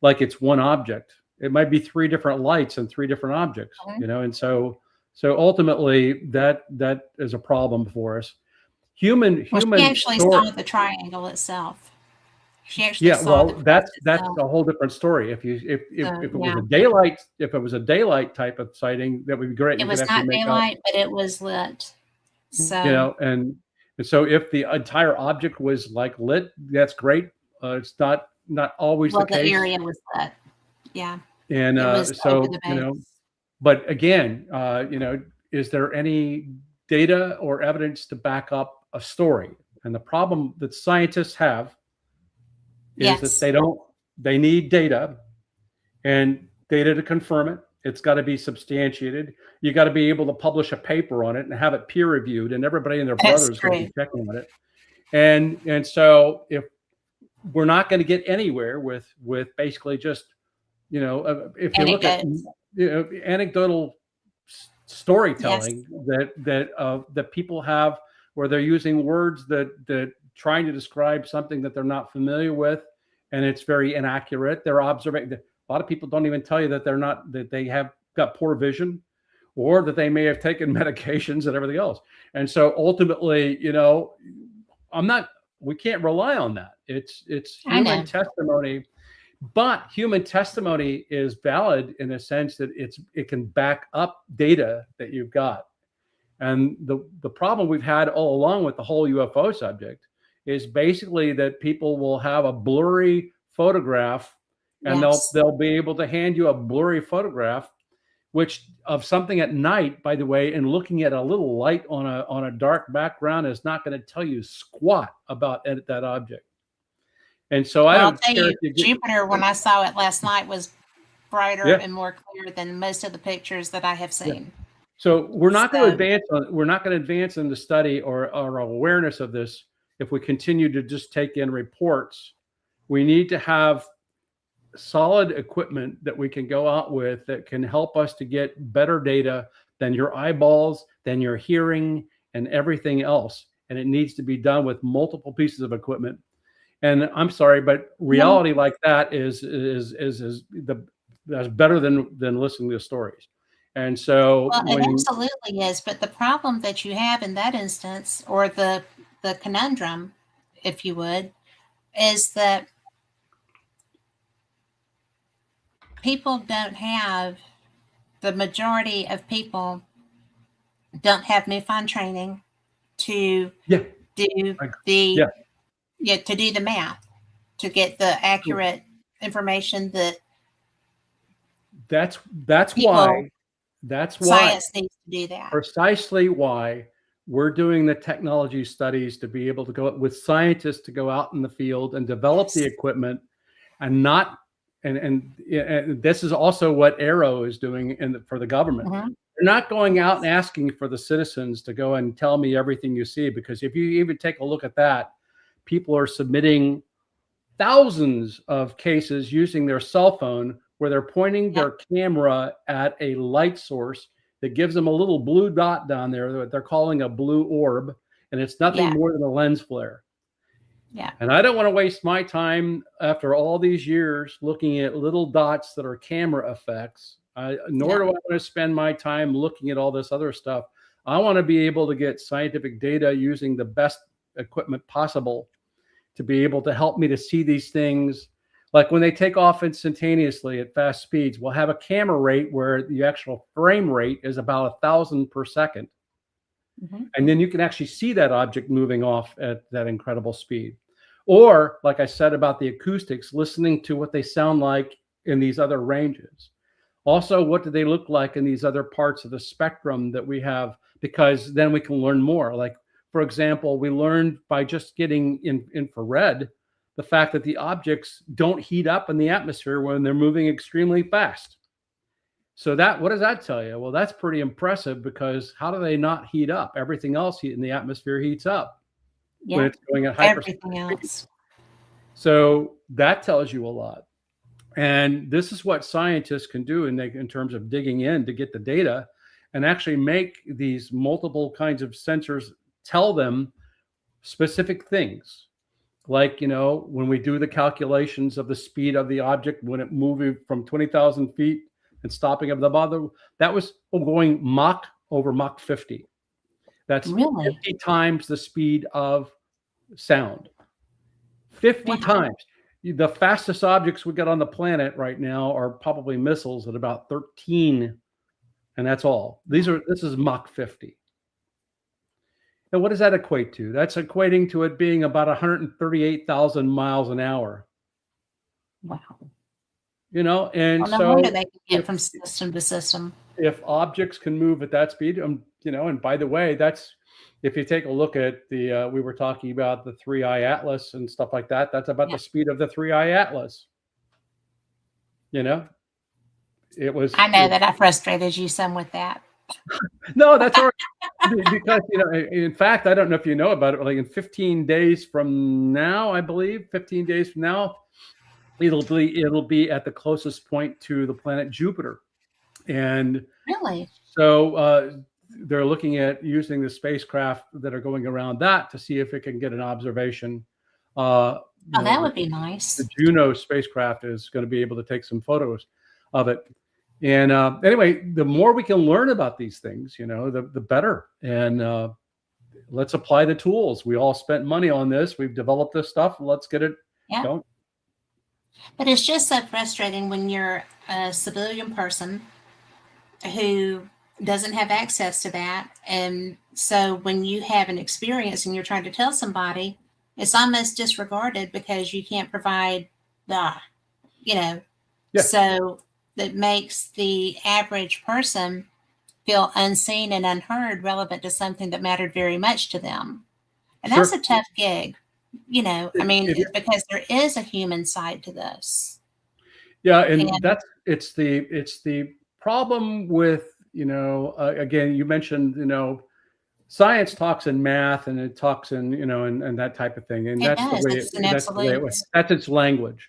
Like it's one object. It might be 3 different lights and 3 different objects, and so ultimately that is a problem for us. She actually saw the triangle itself. She actually saw that's a whole different story. If it was a daylight type of sighting, that would be great. It was not daylight, but it was lit. So and so if the entire object was like lit, that's great. It's not always the case. The area was lit. Yeah. And so, but again, is there any data or evidence to back up a story? And the problem that scientists have is that they need data and data to confirm it. It's got to be substantiated. You got to be able to publish a paper on it and have it peer reviewed, and everybody and their brother is going to be checking on it. And so if we're not going to get anywhere with basically just, if you look at anecdotal storytelling that people have, where they're using words that trying to describe something that they're not familiar with, and it's very inaccurate. They're observing. A lot of people don't even tell you that they have got poor vision, or that they may have taken medications and everything else. And so ultimately, we can't rely on that. It's human testimony, but human testimony is valid in a sense that it can back up data that you've got. And the problem we've had all along with the whole UFO subject is basically that people will have a blurry photograph, and they'll be able to hand you a blurry photograph which of something at night, by the way, and looking at a little light on a dark background is not going to tell you squat about that object. And so I Well, I'll don't tell care you, if you get, Jupiter, when I saw it last night, was brighter yeah, and more clear than most of the pictures that I have yeah. seen. So we're not going to So, advance on, we're not going to advance in the study or our awareness of this if we continue to just take in reports. We need to have solid equipment that we can go out with that can help us to get better data than your eyeballs, than your hearing, and everything else. And it needs to be done with multiple pieces of equipment. And I'm sorry, but reality like that is that's better than listening to stories. And so well, it when, absolutely is. But the problem that you have in that instance, or the conundrum, if you would, is that people don't have, the majority of people don't have MUFON training to yeah, do I, the yeah, to do the math, to get the accurate information that that's people, why that's why science needs to do that. precisely why we're doing the technology studies to be able to go with scientists to go out in the field and develop the Yes. equipment and not and this is also what Aero is doing for the government. Mm-hmm. They're not going out and asking for the citizens to go and tell me everything you see, because if you even take a look at that, people are submitting thousands of cases using their cell phone where they're pointing their camera at a light source that gives them a little blue dot down there that they're calling a blue orb, and it's nothing more than a lens flare. Yeah. And I don't want to waste my time after all these years looking at little dots that are camera effects. Nor do I want to spend my time looking at all this other stuff. I want to be able to get scientific data using the best equipment possible to be able to help me to see these things. Like when they take off instantaneously at fast speeds, we'll have a camera rate where the actual frame rate is about 1,000 per second. Mm-hmm. And then you can actually see that object moving off at that incredible speed. Or, like I said about the acoustics, listening to what they sound like in these other ranges. Also, what do they look like in these other parts of the spectrum that we have? Because then we can learn more. Like, for example, we learned by just getting infrared the fact that the objects don't heat up in the atmosphere when they're moving extremely fast. So that, what does that tell you? Well, that's pretty impressive, because how do they not heat up? Everything else in the atmosphere heats up when it's going at hypersonic Everything else. So that tells you a lot. And this is what scientists can do in terms of digging in to get the data and actually make these multiple kinds of sensors tell them specific things. Like, you know, when we do the calculations of the speed of the object, when it moving from 20,000 feet and stopping at the bottom, that was going Mach over Mach 50. That's Really? 50 times the speed of sound. 50 times. The fastest objects we got on the planet right now are probably missiles at about 13, and that's all. This is Mach 50. And what does that equate to? That's equating to it being about 138,000 miles an hour. Wow. You know, and well, no so wonder they can get from system to system. If objects can move at that speed, you know, and by the way, that's, if you take a look at the, we were talking about the 3i Atlas and stuff like that. That's about the speed of the 3i Atlas. You know, it was. I know that I frustrated you some with that. No, that's all right. Because, you know, in fact, I don't know if you know about it, like in 15 days from now, I believe 15 days from now, it'll be at the closest point to the planet Jupiter. And really, so they're looking at using the spacecraft that are going around that to see if it can get an observation. that would be nice. The Juno spacecraft is going to be able to take some photos of it. And anyway, the more we can learn about these things, you know, the better. And let's apply the tools. We all spent money on this. We've developed this stuff. Let's get it going. But it's just so frustrating when you're a civilian person who doesn't have access to that. And so when you have an experience and you're trying to tell somebody, it's almost disregarded because you can't provide the, you know. So that makes the average person feel unseen and unheard relevant to something that mattered very much to them. And that's Sure. a tough gig, you know, I mean, If because there is a human side to this. Yeah, and And it's the problem with, again, you mentioned, science talks in math and it talks in, and that type of thing, and it does, it's an that's the way it was. absolute. That's its language,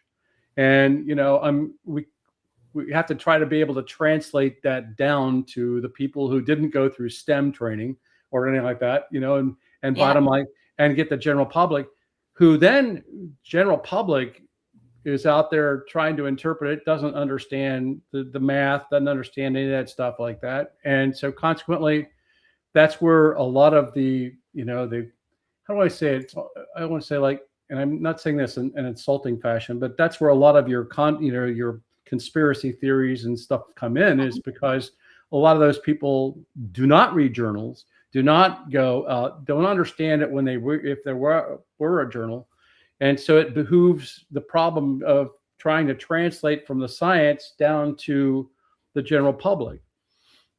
and we have to try to be able to translate that down to the people who didn't go through STEM training or anything like that, and Yeah, bottom line, and get the general public, who then general public is out there trying to interpret it, doesn't understand the math, doesn't understand any of that stuff like that. And so consequently, that's where a lot of the how do I say it? I want to say, like, and I'm not saying this in an insulting fashion, but that's where a lot of your conspiracy theories and stuff come in, is because a lot of those people do not read journals, do not go, don't understand it when if there were a journal. And so it behooves the problem of trying to translate from the science down to the general public.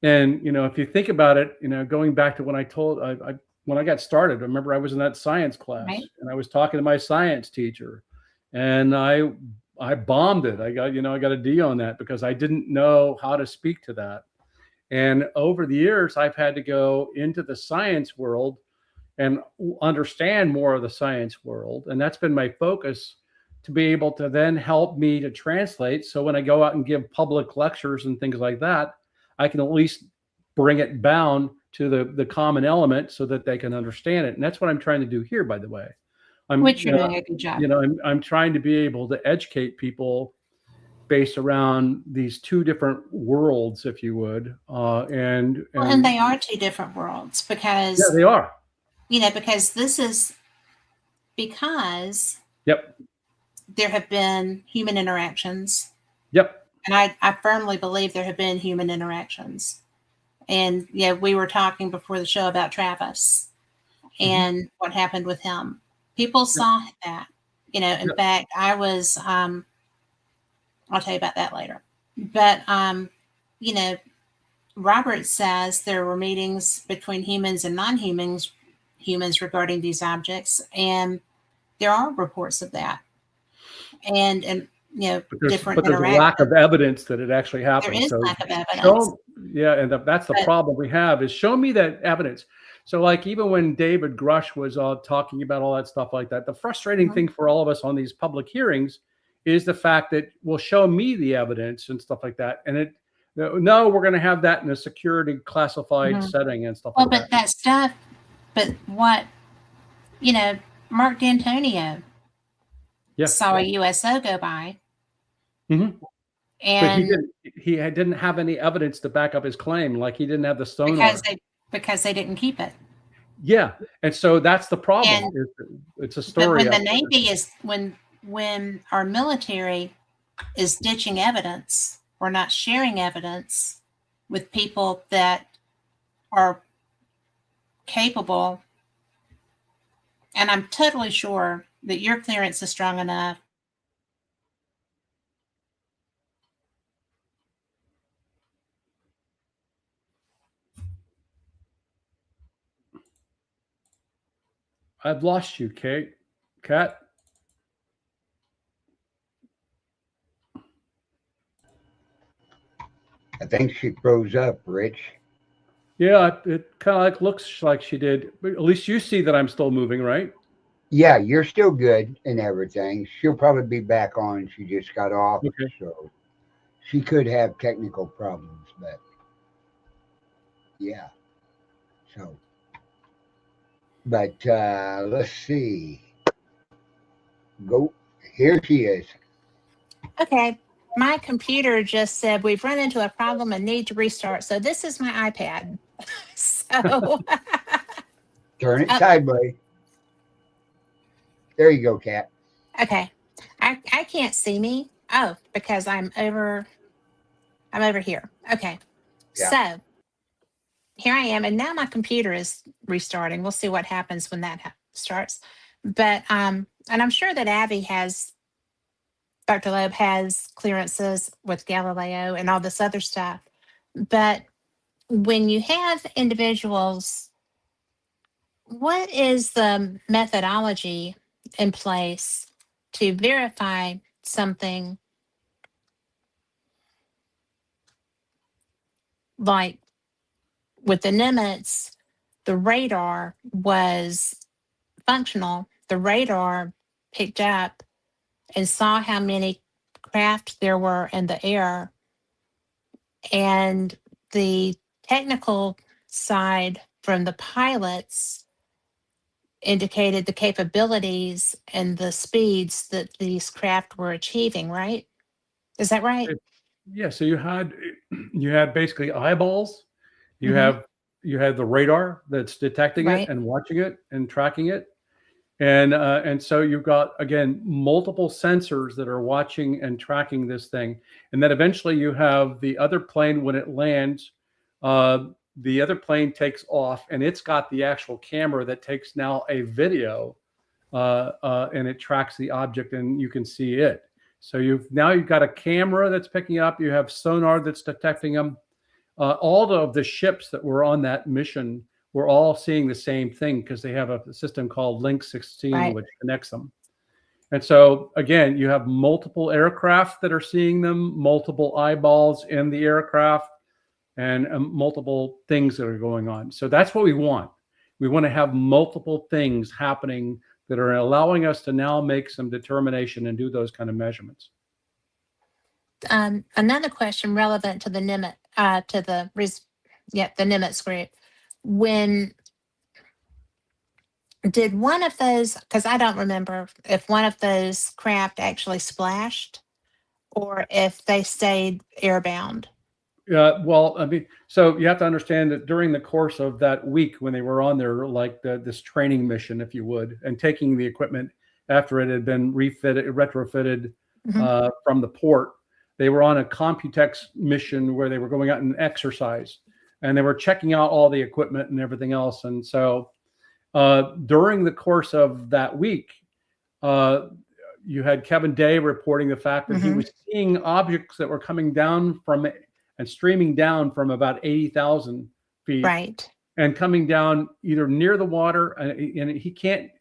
And if you think about it, going back to when when I got started, I remember I was in that science class right. and I was talking to my science teacher, and I bombed it. I got a D on that because I didn't know how to speak to that. And over the years, I've had to go into the science world and understand more of the science world. And that's been my focus, to be able to then help me to translate. So when I go out and give public lectures and things like that, I can at least bring it bound to the common element so that they can understand it. And that's what I'm trying to do here, by the way. I'm, Which you're doing a good job. I'm trying to be able to educate people based around these two different worlds, if you would. And They are two different worlds yeah, because, they are. because this is because Yep. there have been human interactions. Yep. And I firmly believe there have been human interactions. And yeah, we were talking before the show about Travis and what happened with him. People saw that. In fact, I was I'll tell you about that later. But Robert says there were meetings between humans and humans regarding these objects, and there are reports of that. And different There's a interactions. lack of evidence that it actually There happened. is So lack of evidence. and that's the But problem we have, is show me that evidence. So like, even when David Grush was talking about all that stuff like that, the frustrating thing for all of us on these public hearings is the fact that, well, show me the evidence and stuff like that. And no, we're going to have that in a security classified setting and stuff like that. that stuff, but what, Mark D'Antonio saw a USO go by. Mm-hmm. And but he didn't have any evidence to back up his claim. Like, he didn't have the sonar. Because they didn't keep it. Yeah. And so that's the problem. It's a story. But when the Navy is, when our military is ditching evidence or not sharing evidence with people that are capable, and I'm totally sure that your clearance is strong enough. I've lost you, Kat. I think she froze up, Rich. Yeah, it kind of like looks like she did. But at least you see that I'm still moving, right? Yeah, you're still good and everything. She'll probably be back on. She just got off, Okay. so she could have technical problems, but yeah. So, but let's see. Go. Here she is. Okay. My computer just said we've run into a problem and need to restart. So this is my iPad. So Turn it sideways. There you go, Kat. okay. I can't see me. Oh, because I'm over here. Okay. Yeah. So here I am. And now my computer is restarting. We'll see what happens when that starts. But and I'm sure that Abby has Dr. Loeb has clearances with Galileo and all this other stuff. But when you have individuals, what is the methodology in place to verify something like with the Nimitz? The radar was functional. The radar picked up and saw how many craft there were in the air. And the technical side from the pilots indicated the capabilities and the speeds that these craft were achieving, right? Is that right? Yeah. So you had basically eyeballs. You Mhm. had the radar that's detecting it Right. and watching it and tracking it. And so you've got, again, multiple sensors that are watching and tracking this thing. And then eventually you have the other plane when it lands, the other plane takes off and it's got the actual camera that takes now a video, and it tracks the object and you can see it. So you've got a camera that's picking up, you have sonar that's detecting them. All of the ships that were on that mission were all seeing the same thing because they have a system called Link 16, Right. which connects them. And so, again, you have multiple aircraft that are seeing them, multiple eyeballs in the aircraft, and multiple things that are going on. So that's what we want. We want to have multiple things happening that are allowing us to now make some determination and do those kind of measurements. Another question relevant to the Nimitz, the Nimitz group. When did one of those? Because I don't remember if one of those craft actually splashed or if they stayed airbound. Well, I mean, so you have to understand that during the course of that week when they were on their this training mission, if you would, and taking the equipment after it had been retrofitted Mhm. from the port, they were on a Computex mission where they were going out and exercise, and they were checking out all the equipment and everything else. And so during the course of that week, you had Kevin Day reporting the fact that he Mhm. was seeing objects that were coming down from and streaming down from about 80,000 feet Right. and coming down either near the water, and he can't,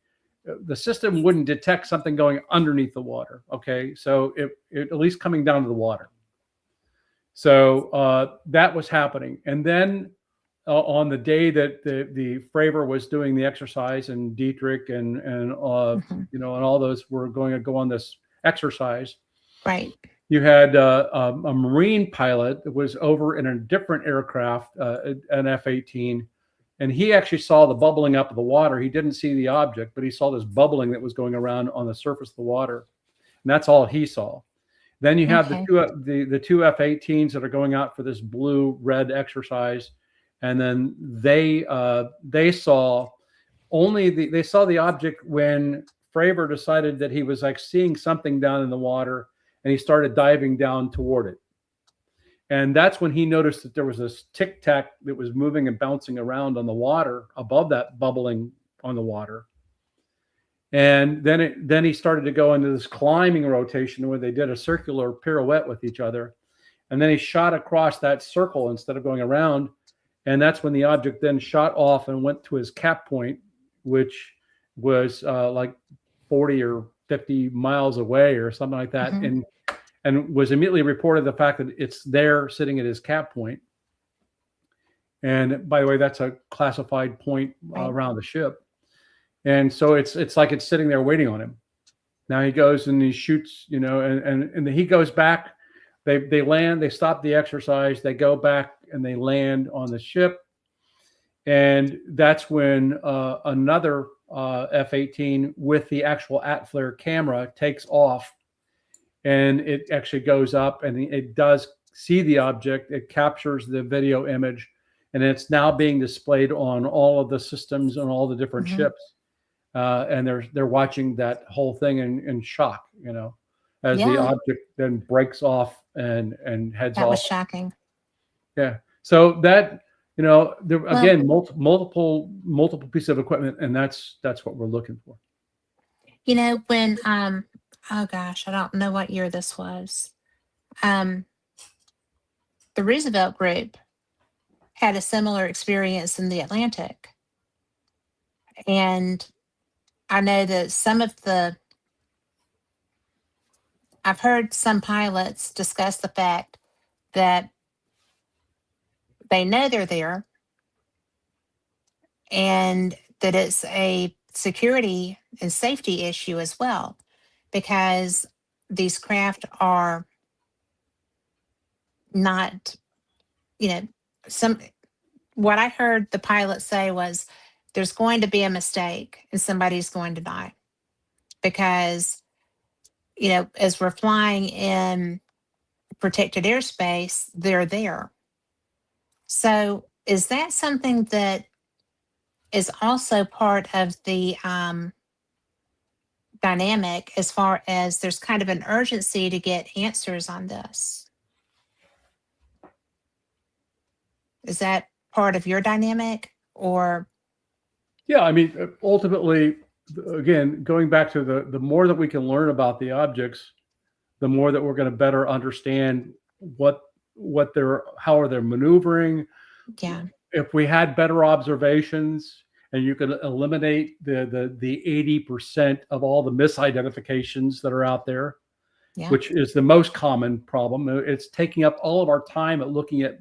the system wouldn't detect something going underneath the water. Okay. So it at least coming down to the water. So that was happening. And then on the day that the Fravor was doing the exercise, and Dietrich and Mhm. and all those were going to go on this exercise, Right. you had a Marine pilot that was over in a different aircraft, an F-18, and he actually saw the bubbling up of the water. He didn't see the object, but he saw this bubbling that was going around on the surface of the water, and that's all he saw. Then you have Okay. the two F-18s that are going out for this blue-red exercise, and then they saw they saw the object when Fravor decided that he was like seeing something down in the water, and he started diving down toward it. And that's when he noticed that there was this tic tac that was moving and bouncing around on the water above that bubbling on the water. And then he started to go into this climbing rotation where they did a circular pirouette with each other. And then he shot across that circle instead of going around. And that's when the object then shot off and went to his cap point, which was like 40 or 50 miles away or something like that. Mhm. And was immediately reported the fact that it's there sitting at his cap point. And by the way, that's a classified point Right. around the ship. And so it's like it's sitting there waiting on him. Now he goes and he shoots, and he goes back. They land, they stop the exercise, they go back and they land on the ship. And that's when another F-18 with the actual at-flare camera takes off, and it actually goes up and it does see the object. It captures the video image, and it's now being displayed on all of the systems and all the different Mhm. ships. And they're watching that whole thing in shock, as the Yeah, object then breaks off and heads that was off. shocking. Yeah. So that, there Well, again, multiple pieces of equipment, and that's what we're looking for. when oh gosh, I don't know what year this was. The Roosevelt Group had a similar experience in the Atlantic. And I know that I've heard some pilots discuss the fact that they know they're there and that it's a security and safety issue as well, because these craft are not, you know, some, what I heard the pilot say was there's going to be a mistake and somebody's going to die because, as we're flying in protected airspace, they're there. So is that something that is also part of the dynamic, as far as there's kind of an urgency to get answers on this? Is that part of your dynamic, or? Yeah, I mean, ultimately, again, going back to the more that we can learn about the objects, the more that we're going to better understand how are they maneuvering. Yeah. If we had better observations and you can eliminate the 80% of all the misidentifications that are out there, Yeah. which is the most common problem. It's taking up all of our time at looking at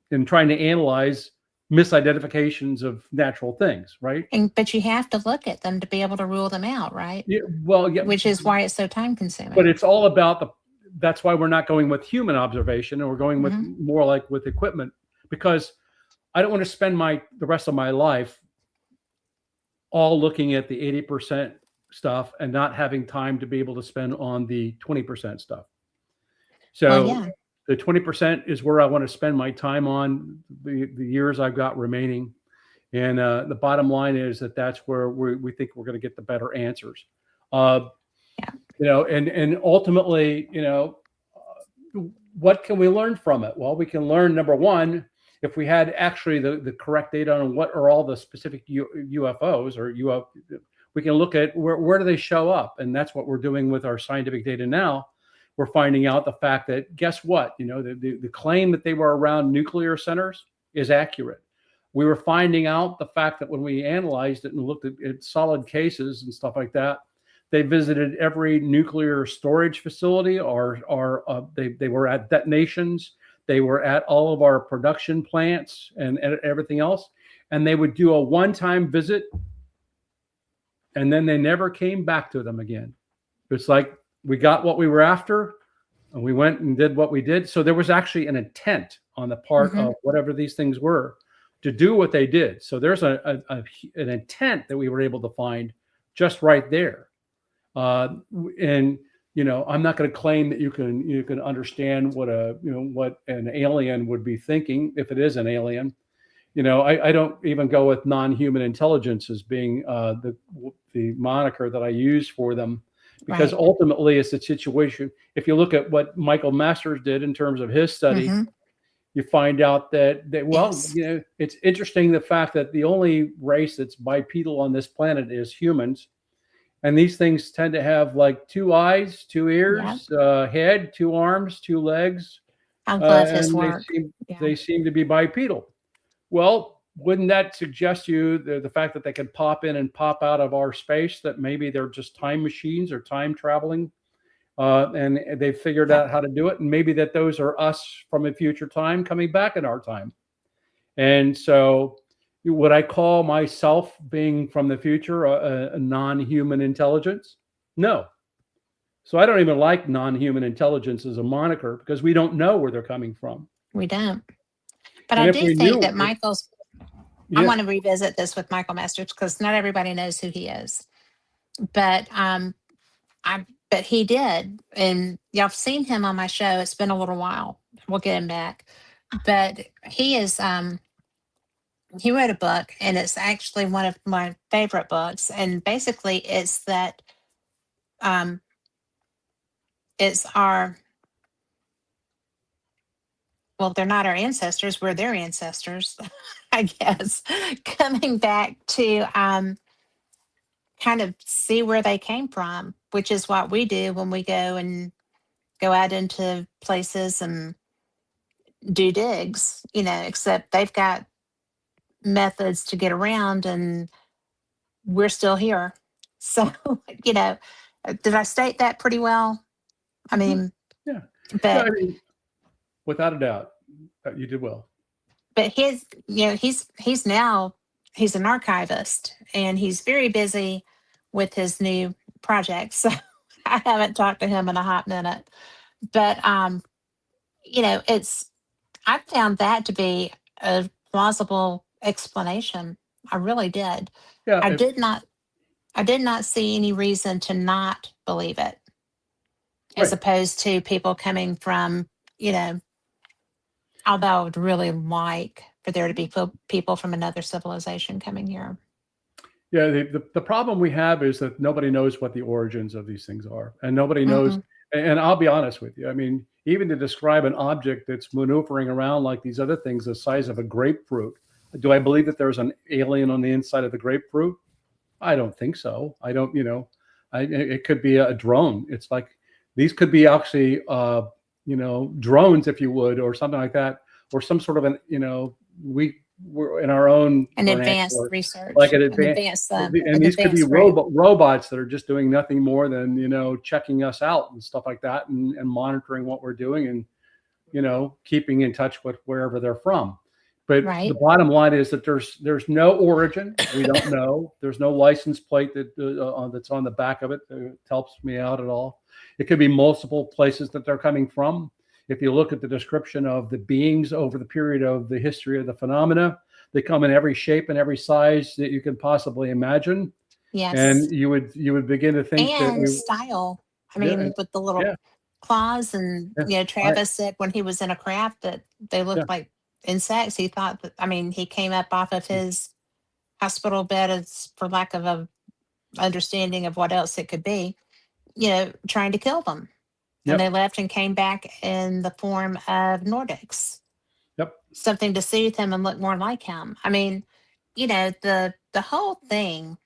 and trying to analyze misidentifications of natural things, right? But you have to look at them to be able to rule them out, right? Yeah, well, yeah, Which is why it's so time consuming. but it's all about that's why we're not going with human observation, and we're going with more like with equipment, because I don't want to spend the rest of my life all looking at the 80% stuff and not having time to be able to spend on the 20% stuff. So the 20% is where I want to spend my time on the years I've got remaining. And the bottom line is that's where we think we're going to get the better answers. And ultimately, what can we learn from it? Well, we can learn, number one, if we had actually the correct data on what are all the specific UFOs or UFO, we can look at where do they show up, and that's what we're doing with our scientific data now. We're finding out the fact that, guess what? The claim that they were around nuclear centers is accurate. We were finding out the fact that when we analyzed it and looked at solid cases and stuff like that, they visited every nuclear storage facility, or they were at detonations. They were at all of our production plants and everything else. And they would do a one-time visit, and then they never came back to them again. It's like we got what we were after, and we went and did what we did. So there was actually an intent on the part of whatever these things were to do what they did. So there's an intent that we were able to find just right there. I'm not going to claim that you can understand what an alien would be thinking, if it is an alien. I don't even go with non-human intelligence as being the moniker that I use for them, because ultimately it's a situation. If you look at what Michael Masters did in terms of his study, you find out that it's interesting, the fact that the only race that's bipedal on this planet is humans. And these things tend to have like 2 eyes, 2 ears, head, 2 arms, 2 legs. I love his work. They seem to be bipedal. Well, wouldn't that suggest you the fact that they can pop in and pop out of our space, that maybe they're just time machines or time traveling, and they've figured out how to do it, and maybe that those are us from a future time coming back in our time. And so, would I call myself being from the future a non-human intelligence? No. So I don't even like non-human intelligence as a moniker, because we don't know where they're coming from. We don't. But I do think that Michael's, I want to revisit this with Michael Masters, because not everybody knows who he is. But but he did, and y'all have seen him on my show. It's been a little while. We'll get him back. But he is he wrote a book, and it's actually one of my favorite books. And basically it's that it's they're not our ancestors, we're their ancestors, I guess, coming back to kind of see where they came from which is what we do when we go out into places and do digs, except they've got methods to get around and we're still here. So, you know, did I state that pretty well? I mean, Yeah. but I mean, without a doubt, you did well. but he's now he's an archivist and he's very busy with his new project. So I haven't talked to him in a hot minute. But it's I found that to be a plausible explanation. I really did. Yeah. I did not see any reason to not believe it, as Right. opposed to people coming from, although I would really like for there to be people from another civilization coming here. Yeah, the problem we have is that nobody knows what the origins of these things are, and nobody knows. And I'll be honest with you. I mean, even to describe an object that's maneuvering around like these other things, the size of a grapefruit, do I believe that there's an alien on the inside of the grapefruit? I don't think so. I don't. It could be a drone. It's like these could be actually, drones, if you would, or something like that, or some sort of we're in our own An advanced research, like an advanced, and an these could be advanced group. robots that are just doing nothing more than checking us out and stuff like that, and monitoring what we're doing, and keeping in touch with wherever they're from. But Right. the bottom line is that there's no origin. We don't know. There's no license plate that's on the back of it that helps me out at all. It could be multiple places that they're coming from. If you look at the description of the beings over the period of the history of the phenomena, they come in every shape and every size that you can possibly imagine. Yes. And you would begin to think And that style. I mean, Yeah. with the little Yeah. claws, and Yeah. Travis said when he was in a craft that they looked Yeah. like insects. He thought that, he came up off of his hospital bed, as for lack of a understanding of what else it could be, trying to kill them. Yep. And they left and came back in the form of Nordics. Yep. Something to soothe him and look more like him. I mean, the whole thing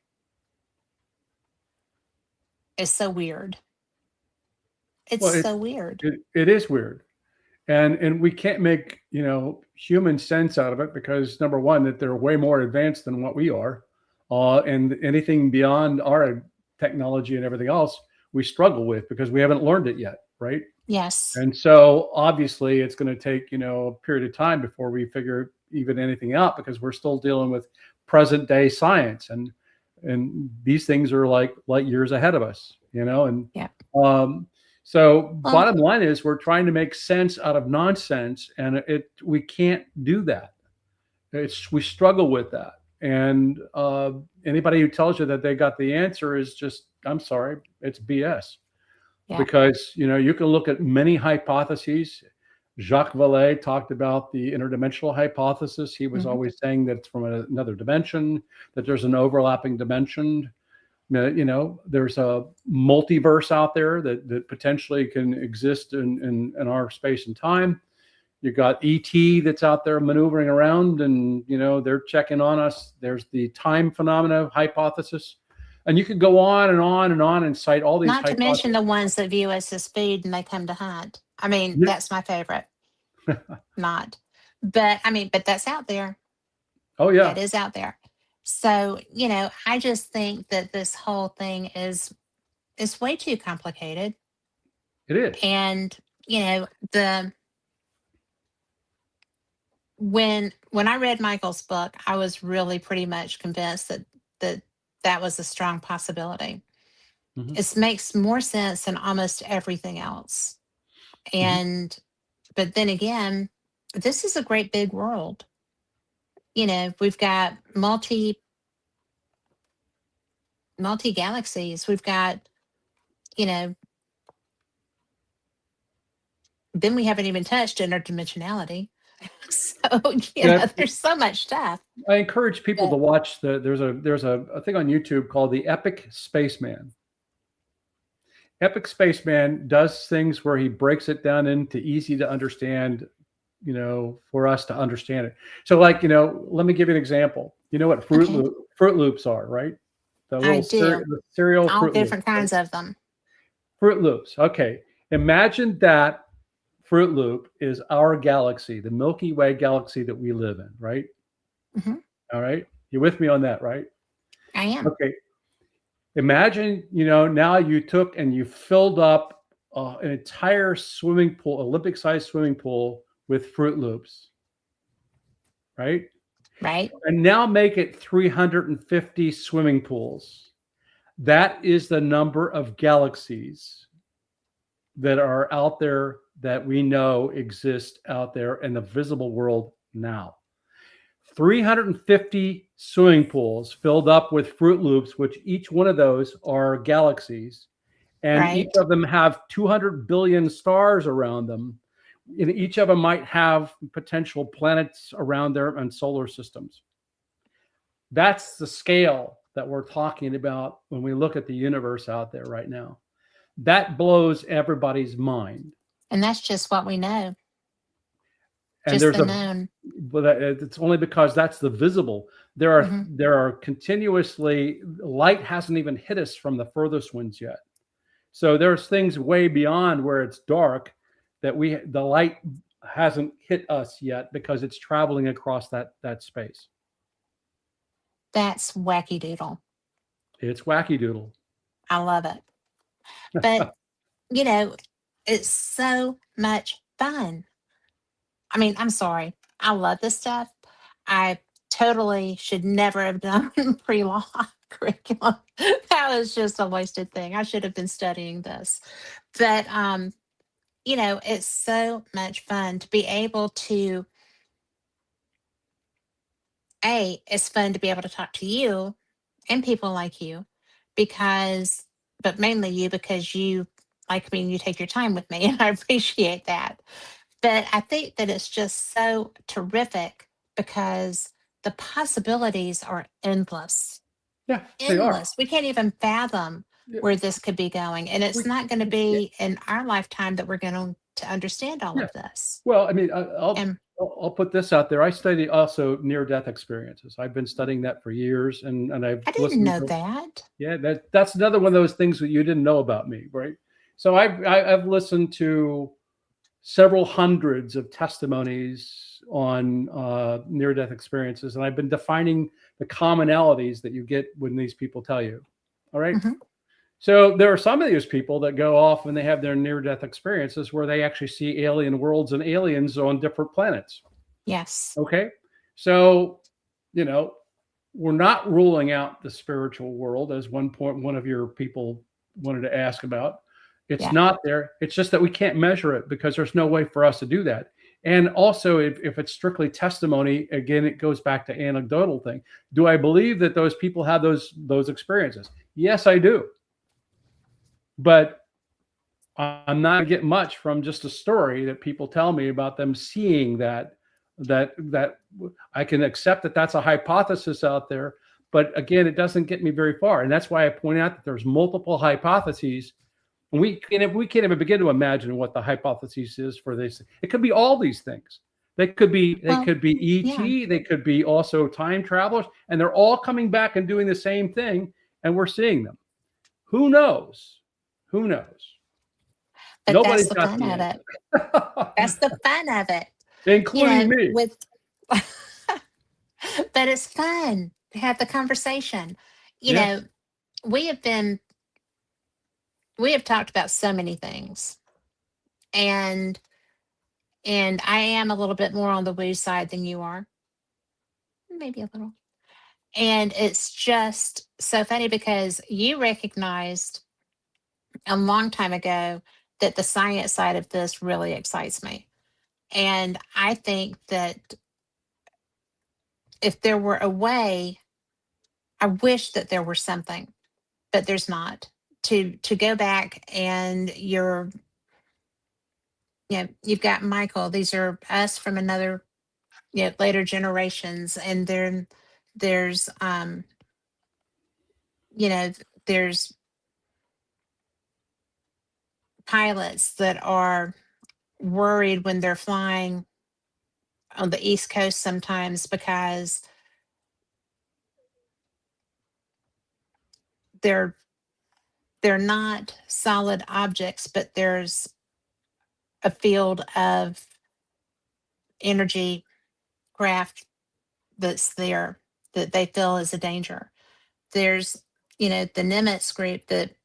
is so weird. It's Well, so weird. it is weird. And we can't make human sense out of it, because number one, that they're way more advanced than what we are, and anything beyond our technology and everything else we struggle with because we haven't learned it yet, right? Yes. And so obviously it's going to take a period of time before we figure even anything out, because we're still dealing with present day science, and these things are like light years ahead of us, and Yeah. So bottom line is we're trying to make sense out of nonsense, and we can't do that. We struggle with that. And anybody who tells you that they got the answer is just, I'm sorry, it's BS. Yeah. Because, you can look at many hypotheses. Jacques Vallée talked about the interdimensional hypothesis. He was always saying that it's from another dimension, that there's an overlapping dimension. There's a multiverse out there that potentially can exist in our space and time. You've got ET that's out there maneuvering around, and they're checking on us. There's the time phenomena hypothesis, and you could go on and on and on and cite all these. Not to mention the ones that view us as food and they come to hunt. I mean, that's my favorite. But that's out there. Oh yeah, that is out there. So, I just think that this whole thing is way too complicated. it is. And, when I read Michael's book, I was really pretty much convinced that was a strong possibility. It makes more sense than almost everything else. And, but then again, this is a great big world. We've got multi galaxies. We've got, then we haven't even touched interdimensionality. So, there's so much stuff. I encourage people to watch there's a thing on YouTube called The Epic Spaceman. Epic Spaceman does things where he breaks it down into easy to understand, for us to understand it. So let me give you an example. You know what Fruit Loops are, right? The I do. cereal All Fruit different Loops, kinds of them. Fruit Loops. Okay. Imagine that Fruit Loop is our galaxy, the Milky Way galaxy that we live in, right? Hmm. All right. You're with me on that, right? I am. Okay. Imagine, now you took and you filled up an entire swimming pool, Olympic-sized swimming pool with Fruit Loops, right? Right. And now make it 350 swimming pools. That is the number of galaxies that are out there that we know exist out there in the visible world now. 350 swimming pools filled up with Fruit Loops, which each one of those are galaxies, and each Right. of them have 200 billion stars around them. And each of them might have potential planets around there and solar systems. That's the scale that we're talking about when we look at the universe out there right now. That blows everybody's mind. And that's just what we know, And just there's the a, known. but it's only because that's the visible. There are Hmm. there are continuously, light hasn't even hit us from the furthest ones yet. So there's things way beyond where it's dark that the light hasn't hit us yet because it's traveling across that space. That's wacky doodle. It's wacky doodle. I love it. But, you know, it's so much fun. I mean, I'm sorry. I love this stuff. I totally should never have done pre-law curriculum. That was just a wasted thing. I should have been studying this. But it's so much fun to be able to it's fun to be able to talk to you and people like you because but mainly you because you like me and you take your time with me and I appreciate that. But I think that it's just so terrific because the possibilities are endless. Yeah, they are. Endless. We can't even fathom Yeah, where this could be going. And it's we, not going to yeah, be in our lifetime that we're going to understand all yeah. of this. Well, I mean, I'll And I'll put this out there. I study also near-death experiences. I've been studying that for years, and I've I didn't listened know to. that. Yeah, that's another one of those things that you didn't know about me, right? So I've listened to several hundreds of testimonies on near-death experiences, and I've been defining the commonalities that you get when these people tell you. All right. Hmm. So there are some of these people that go off and they have their near-death experiences where they actually see alien worlds and aliens on different planets. Yes. Okay. So, you know, we're not ruling out the spiritual world, as one of your people wanted to ask about. It's Yeah. not there. It's just that we can't measure it because there's no way for us to do that. And also, if it's strictly testimony, again, it goes back to anecdotal thing. Do I believe that those people have those experiences? Yes, I do. But I'm not getting much from just a story that people tell me about them seeing that I can accept that that's a hypothesis out there. But again, it doesn't get me very far. And that's why I point out that there's multiple hypotheses. And we can't even begin to imagine what the hypothesis is for this. It could be all these things. They could be Well, yeah. ET, they could be also time travelers, and they're all coming back and doing the same thing, and we're seeing them. Who knows? Who knows? But that's Nobody's the got fun the of it. answer, That's the fun of it. including me. With but it's fun to have the conversation. You know, Yes. we have been we have talked about so many things. And I am a little bit more on the woo side than you are. Maybe a little. And it's just so funny because you recognized a long time ago that the science side of this really excites me. And I think that if there were a way, I wish that there were something, but there's not. To go back and you've got Michael. These are us from another later generations, and then there's you know there's pilots that are worried when they're flying on the East Coast sometimes because they're they're not solid objects, but there's a field of energy craft that's there that they feel is a danger. There's, the Nimitz group that,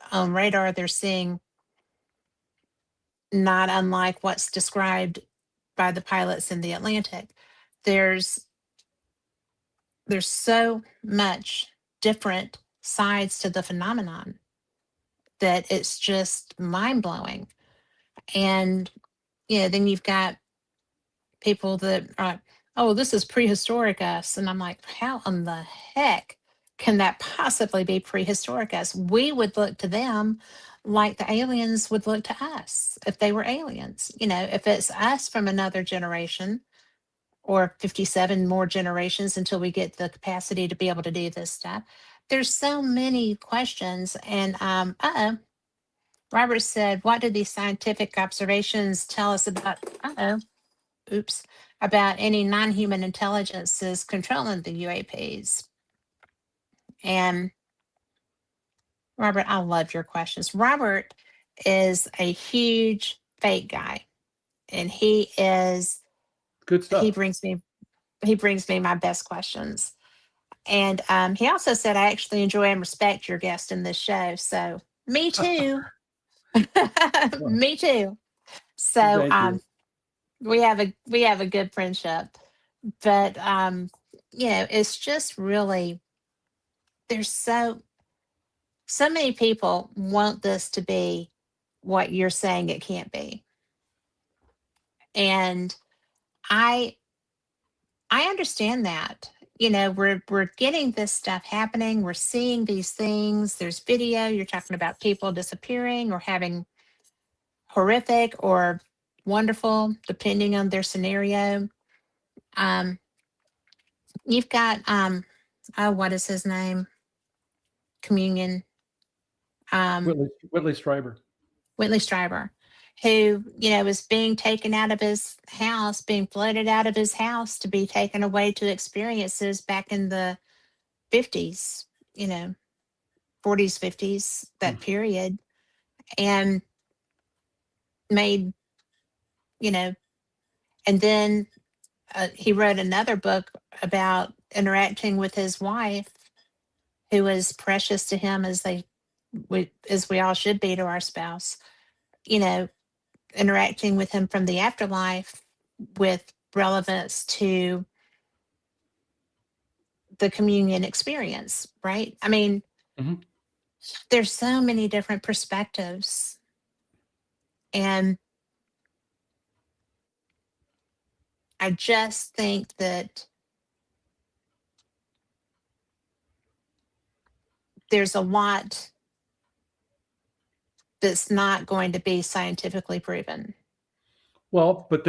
on radar, they're seeing not unlike what's described by the pilots in the Atlantic. There's so much different sides to the phenomenon that it's just mind blowing. And then you've got people that are, oh, this is prehistoric us. And I'm like, how in the heck can that possibly be prehistoric us? We would look to them like the aliens would look to us if they were aliens. If it's us from another generation or 57 more generations until we get the capacity to be able to do this stuff. There's so many questions. And Robert said, what do these scientific observations tell us about, about any non-human intelligences controlling the UAPs? And Robert, I love your questions. Robert is a huge fake guy, and he Good stuff. brings me my best questions. And he also said, I actually enjoy and respect your guest in this show. So me too. Me too. So we have a good friendship. But it's just really, there's so many people want this to be what you're saying it can't be. And I understand that. We're getting this stuff happening. We're seeing these things. There's video. You're talking about people disappearing or having horrific or wonderful, depending on their scenario. You've got what is his name? Communion. Whitley Strieber. Whitley Strieber, who, is being taken out of his house, being floated out of his house to be taken away to experiences back in the 50s, 40s, 50s, that period, and made, and then he wrote another book about interacting with his wife, who was precious to him as we all should be to our spouse, interacting with him from the afterlife with relevance to the communion experience, right? I mean, there's so many different perspectives. And I just think that there's a lot that's not going to be scientifically proven. Well, but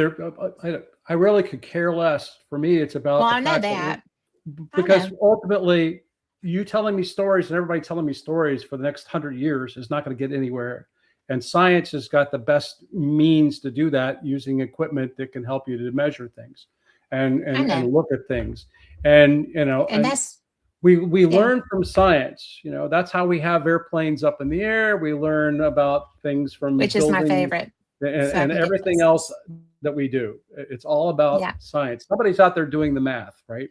I really could care less. For me, it's about well, the I know fact that. because ultimately, you telling me stories and everybody telling me stories for the next 100 years is not going to get anywhere. And science has got the best means to do that using equipment that can help you to measure things and look at things. And that's we learn from science. That's how we have airplanes up in the air. We learn about things from which is my favorite. And everything else that we do. It's all about science. Somebody's out there doing the math, right?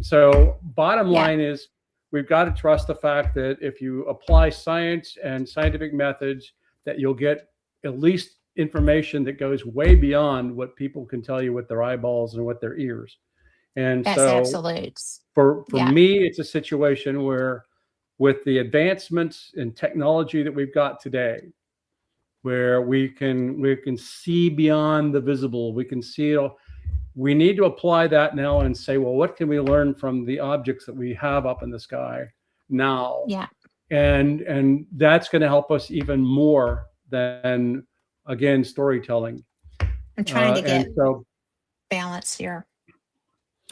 So bottom line is we've got to trust the fact that if you apply science and scientific methods, that you'll get at least information that goes way beyond what people can tell you with their eyeballs and with their ears. And that's so absolutes. For me, it's a situation where with the advancements in technology that we've got today, where we can see beyond the visible, we can see it all. We need to apply that now and say, well, what can we learn from the objects that we have up in the sky now? Yeah. And that's going to help us even more than, again, storytelling. I'm trying to get balance here.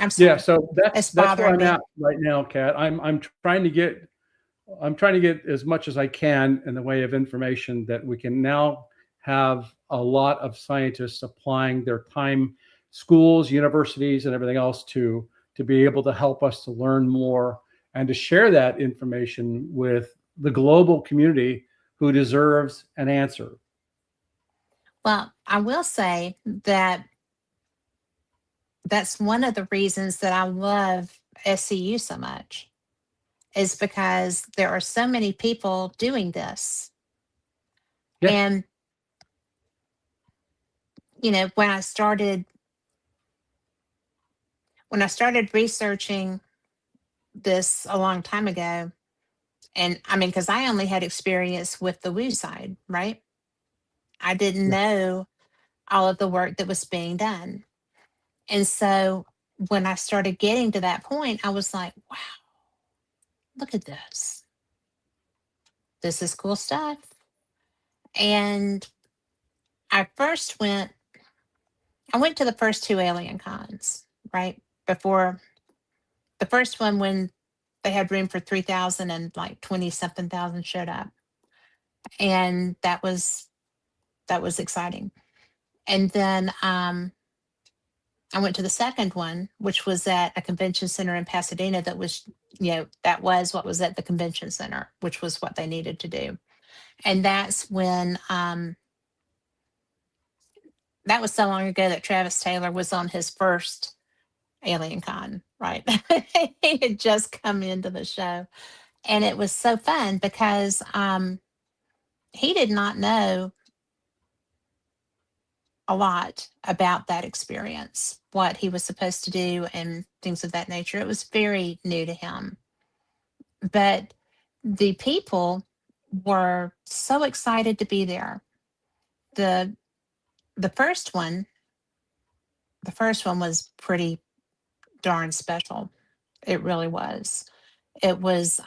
I'm sorry. Yeah, so that's where I'm at right now, Kat. I'm trying to get as much as I can in the way of information that we can now have a lot of scientists applying their time, schools, universities, and everything else to be able to help us to learn more and to share that information with the global community who deserves an answer. Well, I will say that that's one of the reasons that I love SCU so much, is because there are so many people doing this. Yeah. And, when I started researching this a long time ago, and I mean, because I only had experience with the woo side, right? I didn't Yeah. know all of the work that was being done. And so when I started getting to that point, I was like, wow, look at this. This is cool stuff. And I went to the first two alien cons, right? Before the first one, when they had room for 3,000 and like 20 something thousand showed up. And that was exciting. And then I went to the second one, which was at a convention center in Pasadena. That was, that was what was at the convention center, which was what they needed to do. And that's when, that was so long ago that Travis Taylor was on his first Alien Con, right? He had just come into the show. And it was so fun because he did not know a lot about that experience, what he was supposed to do, and things of that nature. It was very new to him. But the people were so excited to be there. The the first one, was pretty darn special. It really was. It was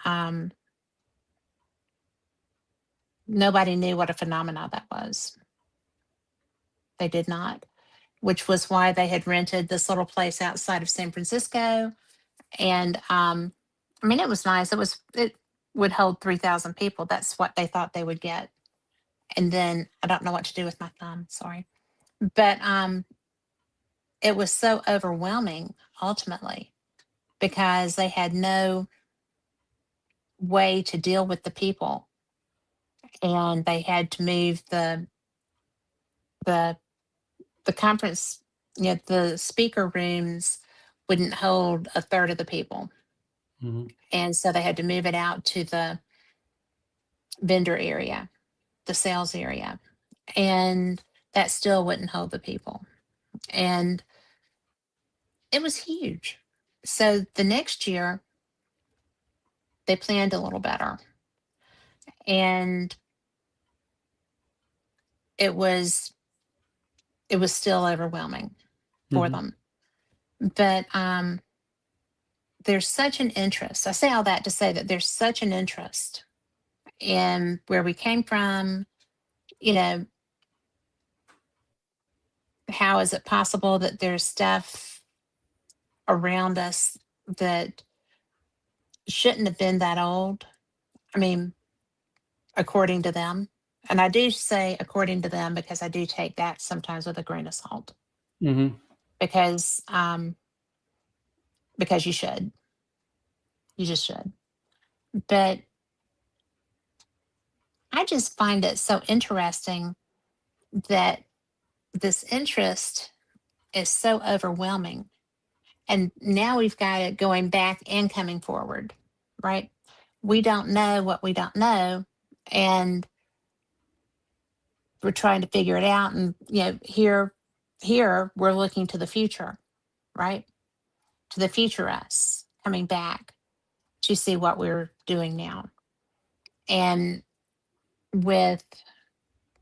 nobody knew what a phenomenon that was. They did not, which was why they had rented this little place outside of San Francisco. And I mean, it was nice. It would hold 3,000 people. That's what they thought they would get. And then I don't know what to do with my thumb. Sorry. But it was so overwhelming ultimately because they had no way to deal with the people, and they had to move the the conference. The speaker rooms wouldn't hold a third of the people, Mm-hmm. and so they had to move it out to the vendor area, the sales area, and that still wouldn't hold the people. And it was huge. So the next year, they planned a little better. And it was still overwhelming for Mm-hmm. them. But there's such an interest. I say all that to say that there's such an interest in where we came from. You know, how is it possible that there's stuff around us that shouldn't have been that old? I mean, according to them. And I do say according to them because I do take that sometimes with a grain of salt, Mm-hmm. because you should. You just should. But I just find it so interesting that this interest is so overwhelming. And now we've got it going back and coming forward, right? We don't know what we don't know. And we're trying to figure it out. And, here we're looking to the future, right? To the future us coming back to see what we're doing now. And with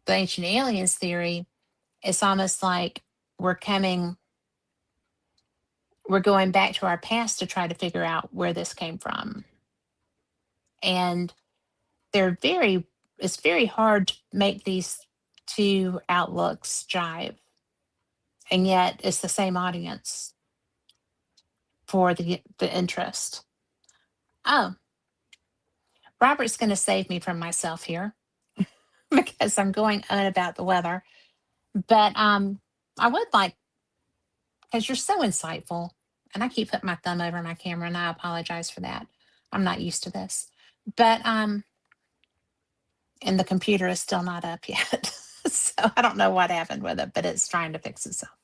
the ancient aliens theory, it's almost like we're going back to our past to try to figure out where this came from. And it's very hard to make these two outlooks jive. And yet it's the same audience for the interest. Oh, Robert's going to save me from myself here because I'm going on about the weather. But I would like, because you're so insightful, and I keep putting my thumb over my camera, and I apologize for that. I'm not used to this. But And the computer is still not up yet. So I don't know what happened with it, but it's trying to fix itself.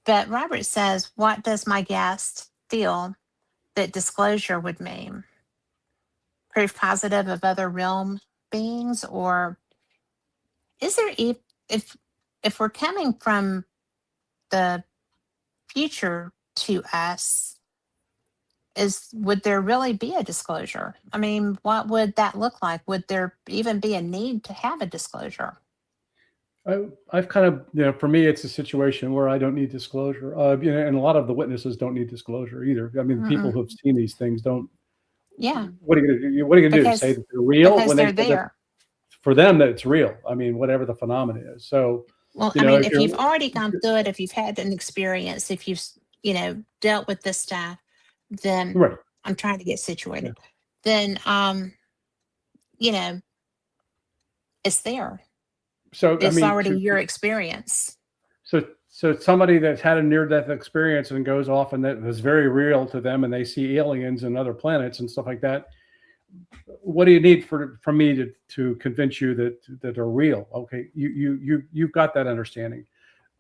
But Robert says, what does my guest feel that disclosure would mean? Proof positive of other realm beings? Or is there, if we're coming from the future to us, would there really be a disclosure? I mean, what would that look like? Would there even be a need to have a disclosure? I've kind of, for me, it's a situation where I don't need disclosure. And a lot of the witnesses don't need disclosure either. I mean, people Mm-mm. who've seen these things don't. Yeah, What are you going to do? What are you going to do? Say that they're real because when they they're say that there. for them that it's real? I mean, whatever the phenomenon is. So, Well, you I know, mean, if if you're you've already gone through it, if you've had an experience, if you've, dealt with this stuff, then right, I'm trying to get yeah. situated. Then, you know, it's there. So, I It's mean, already your experience. so somebody that's had a near-death experience and goes off and that is very real to them, and they see aliens and other planets and stuff like that. What do you need from me to convince you that are real? Okay, you've got that understanding.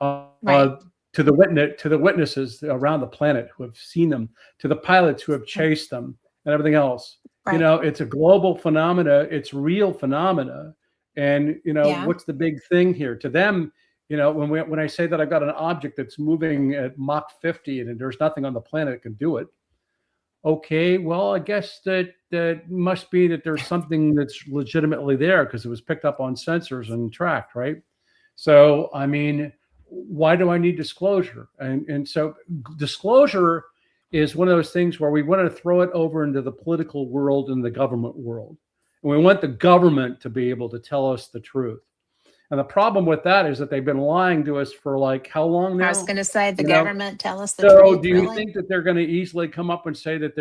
Right. To the witnesses around the planet who have seen them, to the pilots who have chased them, and everything else. Right. It's a global phenomena. It's real phenomena, and Yeah. what's the big thing here to them? When I say that I've got an object that's moving at Mach 50 and there's nothing on the planet that can do it. Okay, well, I guess that must be that there's something that's legitimately there because it was picked up on sensors and tracked, right? So, I mean, why do I need disclosure? And so disclosure is one of those things where we want to throw it over into the political world and the government world. And we want the government to be able to tell us the truth. And the problem with that is that they've been lying to us for like how long now? I was going to say the You know, government tell us the so truth. do you Really? think that they're going to easily come up and say that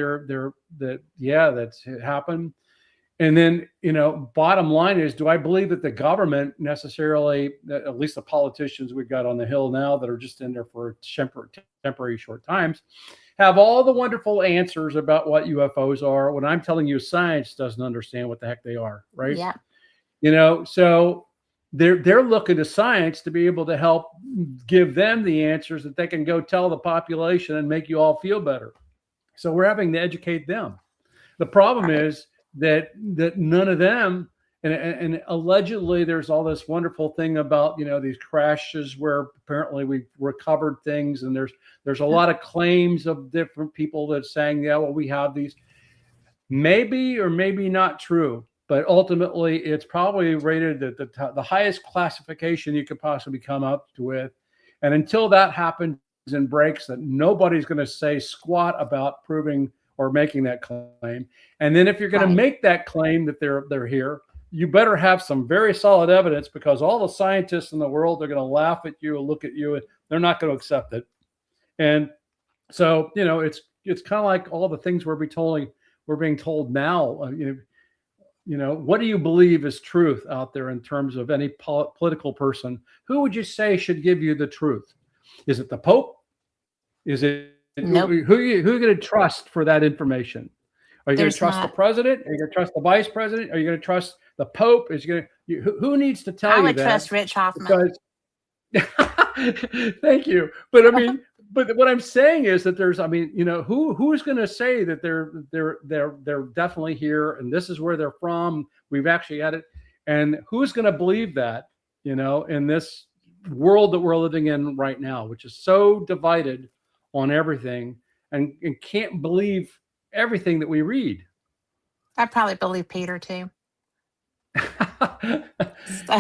that's happened? And then, bottom line is, do I believe that the government necessarily, at least the politicians we've got on the Hill now that are just in there for temporary short times, have all the wonderful answers about what UFOs are when I'm telling you science doesn't understand what the heck they are, right? Yeah. So they're looking to science to be able to help give them the answers that they can go tell the population and make you all feel better. So we're having to educate them. The problem Right. is that none of them, and allegedly there's all this wonderful thing about these crashes where apparently we've recovered things, and there's a lot of claims of different people that saying, yeah, well, we have these. Maybe or maybe not true, but ultimately it's probably rated at the highest classification you could possibly come up with. And until that happens and breaks, that nobody's going to say squat about proving or making that claim. And then if you're going to make that claim that they're here, you better have some very solid evidence, because all the scientists in the world are going to laugh at you and look at you, and they're not going to accept it. And so, it's kind of like all the things we're being told now. What do you believe is truth out there in terms of any political person? Who would you say should give you the truth? Is it the Pope? Is it Nope. who are you going to trust for that information? Are you going to There's trust the not. president? Are you going to trust the vice president? Are you going to trust the Pope? Who needs to tell I you would that? trust Rich Hoffman. Because thank you. But I mean, but what I'm saying is that there's, who's going to say that they're definitely here and this is where they're from? We've actually had it, and who's going to believe that? In this world that we're living in right now, which is so divided on everything, and can't believe everything that we read. I probably believe Peter too.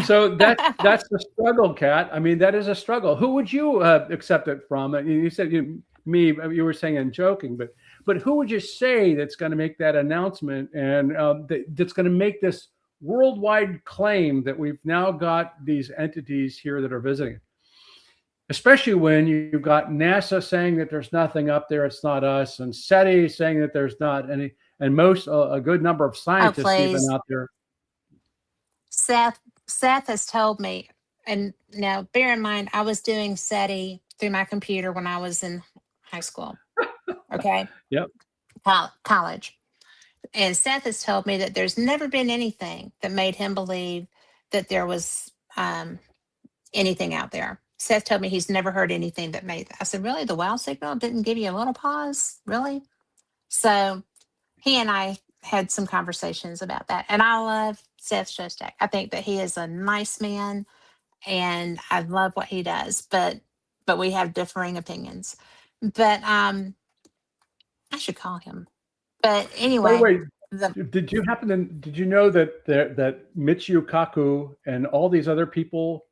So that's the struggle, Kat. I mean, that is a struggle. Who would you accept it from? You said me. You were saying and joking, but who would you say that's going to make that announcement and that's going to make this worldwide claim that we've now got these entities here that are visiting? Especially when you've got NASA saying that there's nothing up there, it's not us, and SETI saying that there's not any, and a good number of scientists even out there. Seth has told me, and now bear in mind, I was doing SETI through my computer when I was in high school. Okay. Yep. College. And Seth has told me that there's never been anything that made him believe that there was anything out there. Seth told me he's never heard anything that made. I said, really? The wow signal didn't give you a little pause, really? So he and I had some conversations about that, and I love Seth Shostak. I think that he is a nice man, and I love what he does. But we have differing opinions. But I should call him. But By the anyway, way, the did you know that that Michio Kaku and all these other people,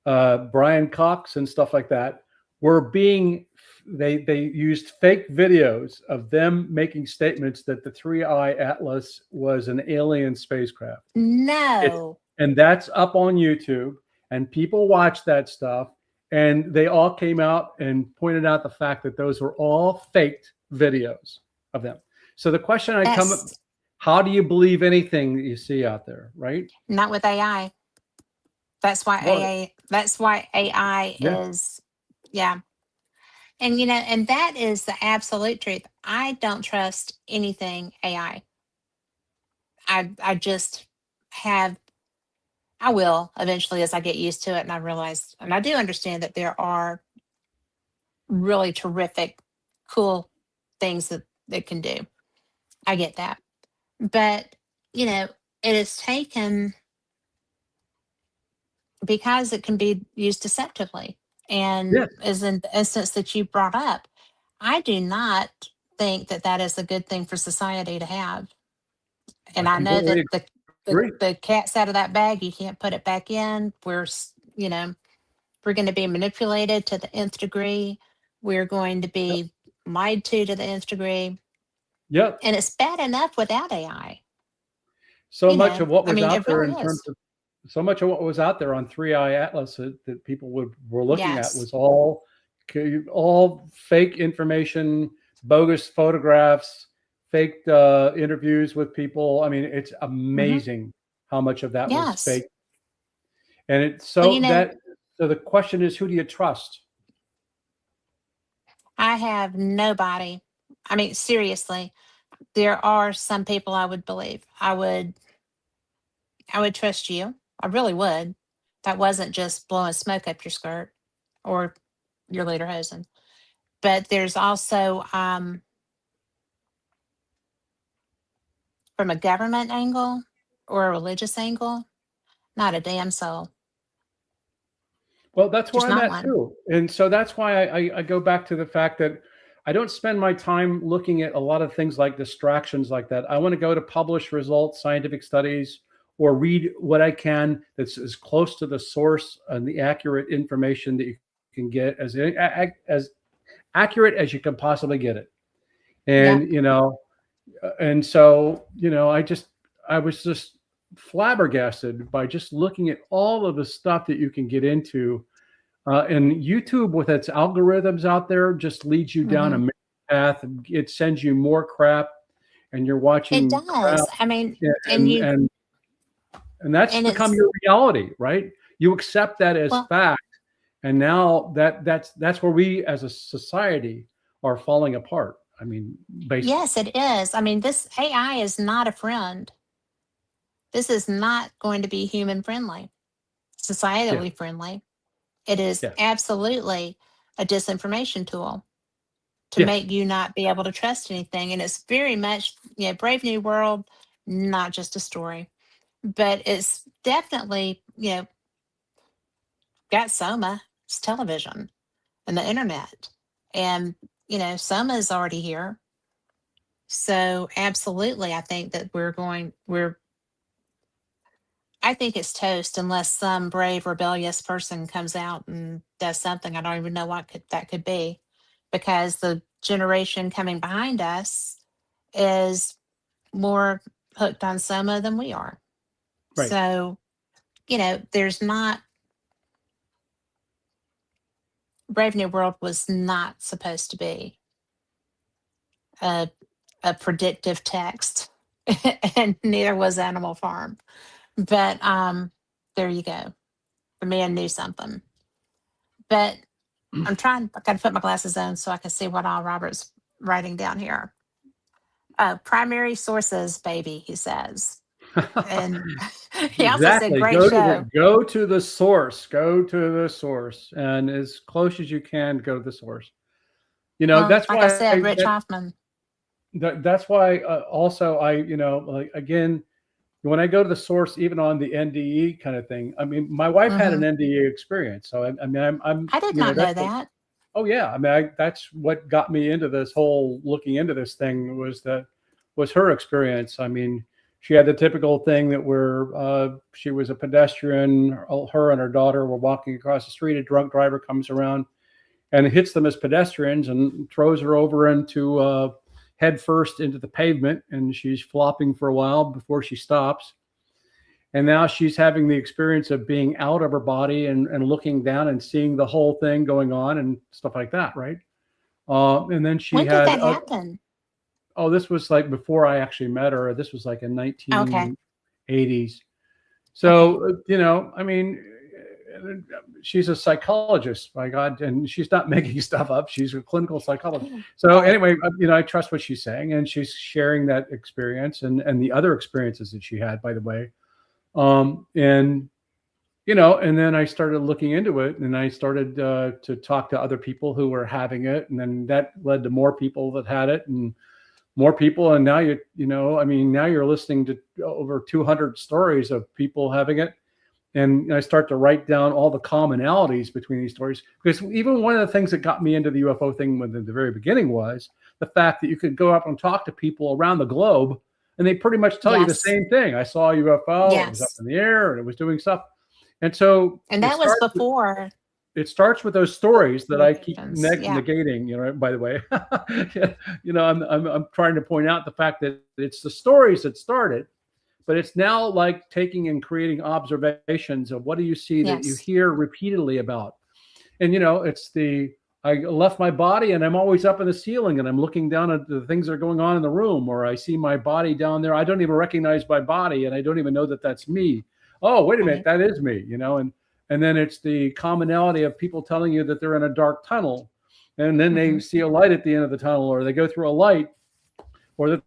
Brian Cox and stuff like that, were being they used fake videos of them making statements that the 3I Atlas was an alien spacecraft. no. And that's up on YouTube, and people watch that stuff, and they all came out and pointed out the fact that those were all faked videos of them. So the question I come up, That's how do you believe anything that you see out there, right? not with AI. That's why Well, AA. That's why AI yeah, is, yeah. And you know, and that is the absolute truth. I don't trust anything AI. I just have. I will eventually as I get used to it, and I realize, and I do understand that there are really terrific, cool things that it can do. I get that, but you know, it is taken because it can be used deceptively. And yes, as in the instance that you brought up, I do not think that that is a good thing for society to have. I And I know completely that agree. the cat's out of that bag. You can't put it back in. You know, we're going to be manipulated to the nth degree. We're going to Yep. be lied to the nth degree. Yep. And it's bad enough without AI. So You much know, of what I was mean, out it there really in terms is. of so much of what was out there on 3I Atlas that people were looking at Yes. was all fake information, bogus photographs, fake interviews with people. I mean, it's Hmm. amazing how much of that was Yes. fake. And it's Well, you so know, that so the question is, who do you trust? I have nobody. I mean, seriously, there are some people I would believe. I would trust you. I really would. That wasn't just blowing smoke up your skirt or your lederhosen. But there's also from a government angle or a religious angle, not a damn soul. Well, that's where There's I'm not at one. too. And so that's why I go back to the fact that I don't spend my time looking at a lot of things like distractions like that. I want to go to published results, scientific studies, or read what I can that's as close to the source and the accurate information that you can get as accurate as you can possibly get it. Yep. And and so I was just flabbergasted by just looking at all of the stuff that you can get into, and YouTube with its algorithms out there just leads you down Hmm. a path. It sends you more crap, and you're It watching crap, does. I mean, and and you, and and that's and become it's, your reality, right? You accept that as well, fact, and now that's where we as a society are falling apart. I mean, basically, yes, it is. I mean, this AI is not a friend. This is not going to be human friendly, yeah, societally friendly. It is yeah, absolutely a disinformation tool to yes, make you not be able to trust anything. And it's very much, you know, Brave New World, not just a story, but it's definitely, you know, got Soma, it's television and the internet. And, you know, Soma is already here. So absolutely, I think that I think it's toast unless some brave, rebellious person comes out and does something. I don't even know what that could be, because the generation coming behind us is more hooked on Soma than we are. right. So, you know, there's not, Brave New World was not supposed to be a, a predictive text, and neither was Animal Farm. But there you go. The man knew something. But I got to put my glasses on so I can see what all Robert's writing down here. Primary sources, baby, he says. And he also said, Exactly. great show. Go to the source. Go to the source, and as close as you can, go to the source. Well, That's like I why said, Rich Hoffman. that's why also I like again when I go to the source, even on the NDE kind of thing. I mean, my wife had an Hmm. NDE experience, so I mean, I'm I did not know that's what. that. Oh yeah, I mean, that's what got me into this whole looking into this thing was her experience. I mean, she had the typical thing that where she was a pedestrian. Her and her daughter were walking across the street. A drunk driver comes around and hits them as pedestrians and throws her over into head first into the pavement, and she's flopping for a while before she stops. And now she's having the experience of being out of her body and looking down and seeing the whole thing going on and stuff like that, right? And then she When did had, that happen? oh, this was like before I actually met her. This was like in Okay. 1980s. Okay. So, I mean, she's a psychologist, my God, and she's not making stuff up. She's a clinical psychologist. So Right. anyway, I trust what she's saying, and she's sharing that experience and the other experiences that she had, by the way. And and then I started looking into it, and I started to talk to other people who were having it, and then that led to more people that had it, and more people, and now I mean, now you're listening to over 200 stories of people having it, and I start to write down all the commonalities between these stories, because even one of the things that got me into the UFO thing at the very beginning was the fact that you could go up and talk to people around the globe, and they pretty much tell you the Yes. same thing. I saw a UFO, it was up Yes. in the air, and it was doing stuff. And so And that was before it starts with those stories that I keep communications. Yeah. negating, by the way. I'm trying to point out the fact that it's the stories that started, but it's now like taking and creating observations of what do you see that you Yes. hear repeatedly about. And it's I left my body and I'm always up in the ceiling and I'm looking down at the things that are going on in the room, or I see my body down there. I don't even recognize my body and I don't even know that that's me. Oh, wait a minute, Right. that is me. And then it's the commonality of people telling you that they're in a dark tunnel, and then they Hmm. see a light at the end of the tunnel, or they go through a light, or that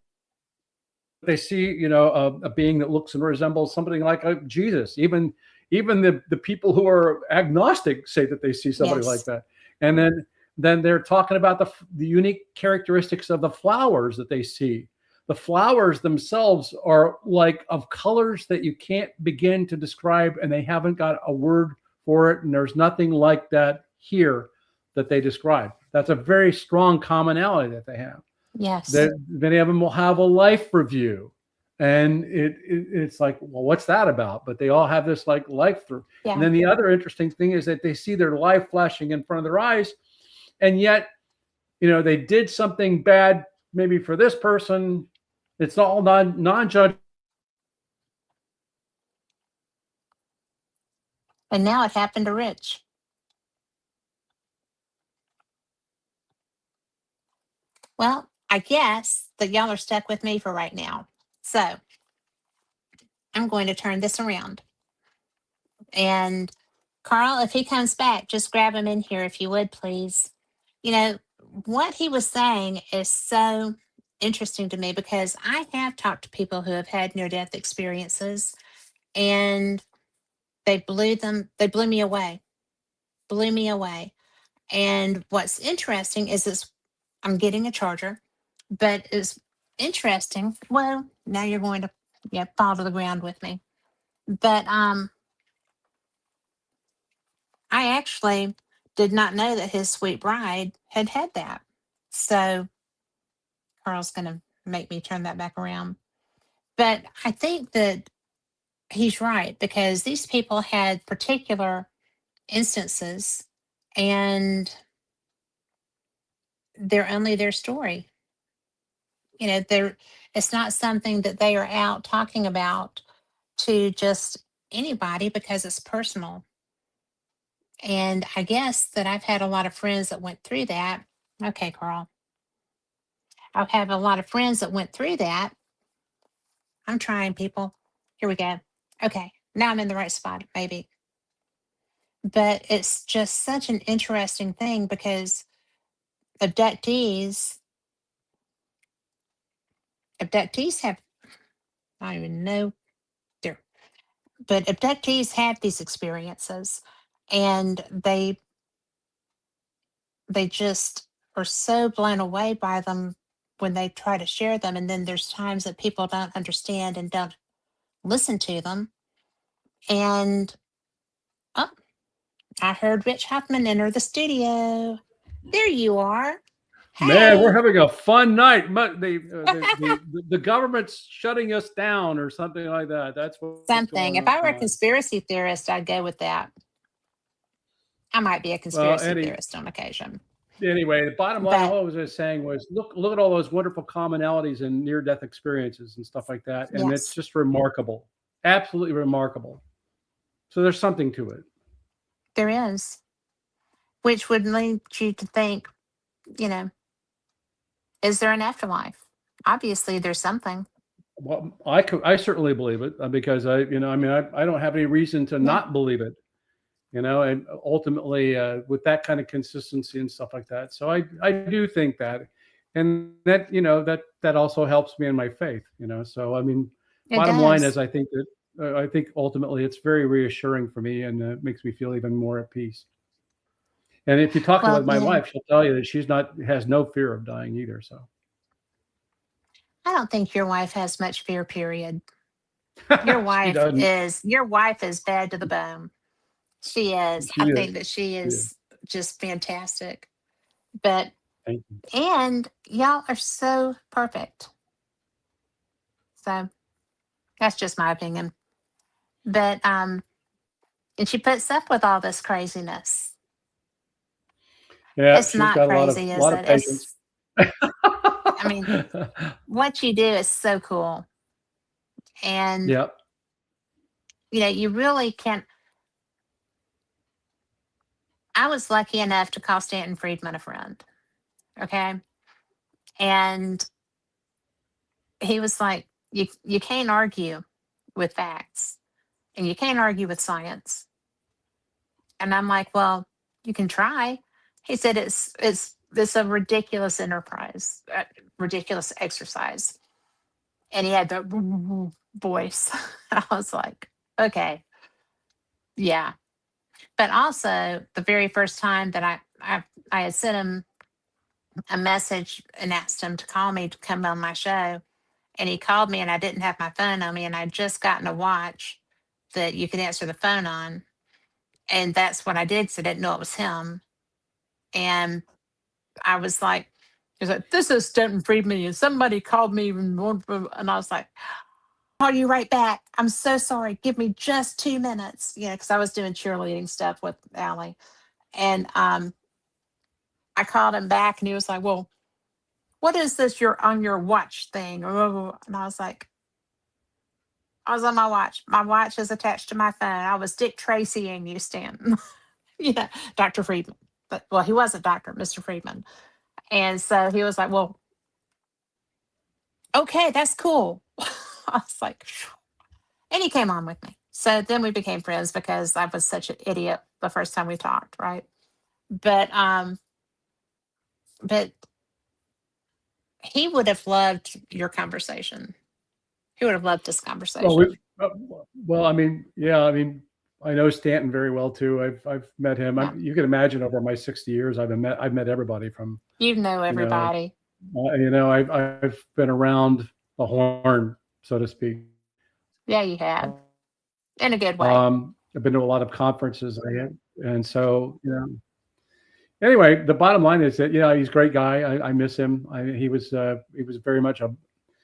they see a being that looks and resembles something like a Jesus. Even the people who are agnostic say that they see somebody like Yes. that. And then they're talking about the unique characteristics of the flowers that they see. The flowers themselves are like of colors that you can't begin to describe, and they haven't got a word for it, and there's nothing like that here that they describe. That's a very strong commonality that they have. Yes. That many of them will have a life review, and it's like, well, what's that about? But they all have this like life through. And Yeah. then the other interesting thing is that they see their life flashing in front of their eyes, and yet they did something bad maybe for this person. It's all non-judgmental. And now it happened to Rich. Well, I guess that y'all are stuck with me for right now. So I'm going to turn this around. And Carl, if he comes back, just grab him in here if you would, please. You know, what he was saying is so interesting to me because I have talked to people who have had near death experiences and they blew me away, blew me away. And what's interesting is this I'm getting a charger, but it's interesting. Well, now you're going to fall to the ground with me. But I actually did not know that his sweet bride had had that. So Carl's going to make me turn that back around. But I think that he's right because these people had particular instances and they're only their story. They're it's not something that they are out talking about to just anybody because it's personal. And I guess that I've had a lot of friends that went through that. Okay, Carl. I've had a lot of friends that went through that. I'm trying, people. Here we go. Okay, now I'm in the right spot, maybe. But it's just such an interesting thing because abductees abductees have, I don't even know, but abductees have these experiences, and they just are so blown away by them when they try to share them. And then there's times that people don't understand and don't listen to them. And oh, I heard Rich Hoffman enter the studio. There you are. Man, we're Hey. having a fun night. But the government's shutting us down or something like that. That's what's Something. going If I were a on. conspiracy theorist, I'd go with that. I might be a Well, conspiracy theorist on occasion. anyway, the bottom line, But all I was just saying was look at all those wonderful commonalities and near-death experiences and stuff like that. And it's yes, just remarkable. Absolutely remarkable. So there's something to it. there is, which would lead you to think, you know, is there an afterlife? Obviously, there's something. Well, I certainly believe it because I don't have any reason to Yeah, not believe it. And ultimately with that kind of consistency and stuff like that. So I do think that, and that that also helps me in my faith. So I mean, it bottom line is does. I think ultimately it's very reassuring for me and makes me feel even more at peace. And if you talk Well, with my wife, she'll tell you that has no fear of dying either. So I don't think your wife has much fear, period. she doesn't. Your wife is bad to the bone. She is. She I is. think that she She is. is just fantastic. But Thank you. and y'all are so perfect. So that's just my opinion. But and she puts up with all this craziness. Yeah, It's she's not got crazy, a is lot of it? patience. I mean, what you do is so cool. And Yeah. you really can't. I was lucky enough to call Stanton Friedman a friend. Okay. And he was like, you can't argue with facts, and you can't argue with science. And I'm like, well, you can try. He said it's a ridiculous enterprise, ridiculous exercise. And he had the voice. I was like, okay, yeah. But also, the very first time that I had sent him a message and asked him to call me to come on my show, and he called me, and I didn't have my phone on me, and I'd just gotten a watch that you could answer the phone on, and that's what I did because I didn't know it was him. And I was like, he was like, "This is Stanton Friedman, and somebody called me," and I was like, "Call you right back. I'm so sorry. Give me just 2 minutes." Because I was doing cheerleading stuff with Allie. And I called him back, and he was like, "Well, what is this you're on your watch thing?" And I was like, "I was on my watch. My watch is attached to my phone. I was Dick Tracying you, Stanton." Yeah, Dr. Friedman. But well, he wasn't Dr. Mr. Friedman. And so he was like, "Well, okay, that's cool." I was like, "Phew." And he came on with me. So then we became friends because I was such an idiot the first time we talked, right? But but he would have loved your conversation. He would have loved this Well, conversation. I mean, yeah, I mean, I know Stanton very well too. I've met him. Yeah. You can imagine over my 60 years, I've met everybody from, You know you know, everybody. I've been around the horn, so to speak. Yeah, you have. In a good way. I've been to a lot of conferences, and so anyway, the bottom line is that he's a great guy. I miss him. He was very much a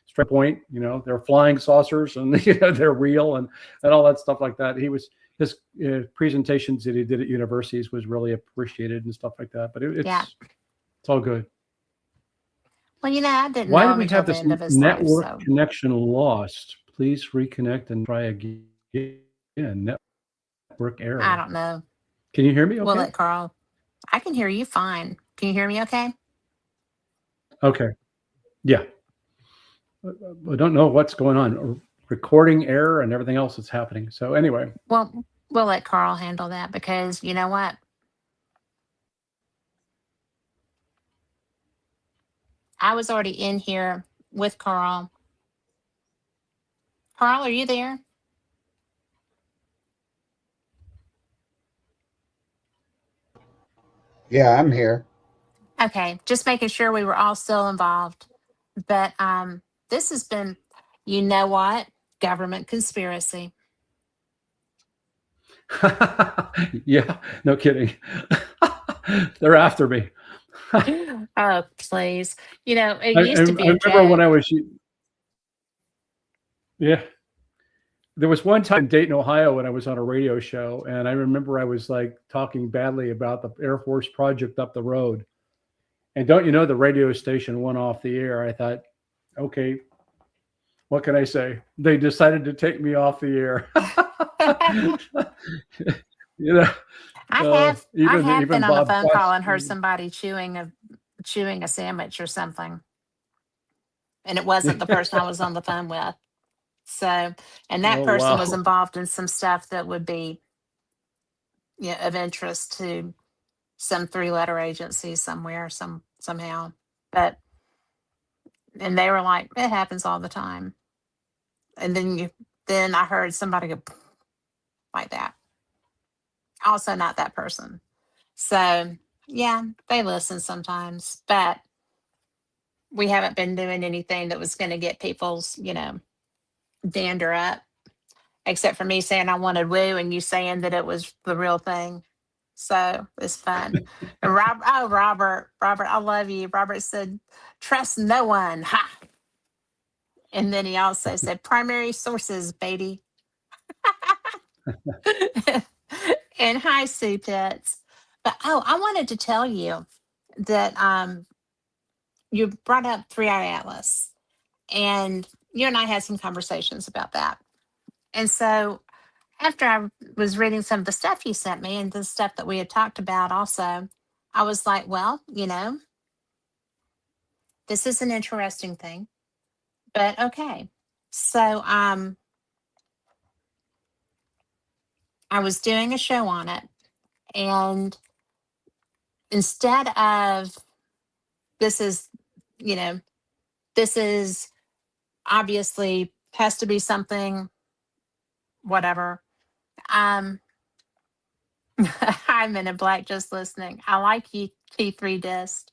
straight point. They're flying saucers, and they're real, and all that stuff like that. His presentations that he did at universities was really appreciated and stuff like that. But Yeah. it's all good. Well, I didn't Why know did him we until have the this end of his life. network So connection lost? Please reconnect and try again. Network I error. don't know. Can you hear me? We'll Okay. let Carl. I can hear you fine. Can you hear me okay? Okay. Yeah. I don't know what's going on. Recording error and everything else that's happening. So anyway, Well, we'll let Carl handle that because you know what? I was already in here with Carl. Carl, are you there? Yeah, I'm here. Okay, just making sure we were all still involved. But this has been, you know what? Government conspiracy. Yeah, no kidding. They're after me. Oh, please. It I used to be a remember when I joke. was, yeah, there was one time in Dayton, Ohio, when I was on a radio show, and I remember I was like talking badly about the Air Force project up the road. And don't you know, the radio station went off the air. I thought, okay, what can I say? They decided to take me off the air. you know, I have been even on a Bob phone call Quast. and heard somebody chewing a sandwich or something, and it wasn't the person I was on the phone with. So, and that Oh person was wow. involved in some stuff that would be, of interest to some three-letter agency somewhere, somehow. But and they were like, it happens all the time. And then I heard somebody go like that. Also, not that person. So yeah, they listen sometimes, but we haven't been doing anything that was going to get people's, dander up, except for me saying I wanted woo and you saying that it was the real thing. So it's fun. And Robert, I love you. Robert said, trust no one. Ha. And then he also said, primary sources, baby. And hi, Sue Pitts. But I wanted to tell you that you brought up Three Eye Atlas, and you and I had some conversations about that. And so after I was reading some of the stuff you sent me and the stuff that we had talked about also, I was like, well, this is an interesting thing, but okay. So I was doing a show on it, and instead of this is, you know, this is obviously has to be something, whatever. Um, I'm in a black just listening. I like you, T3 disc.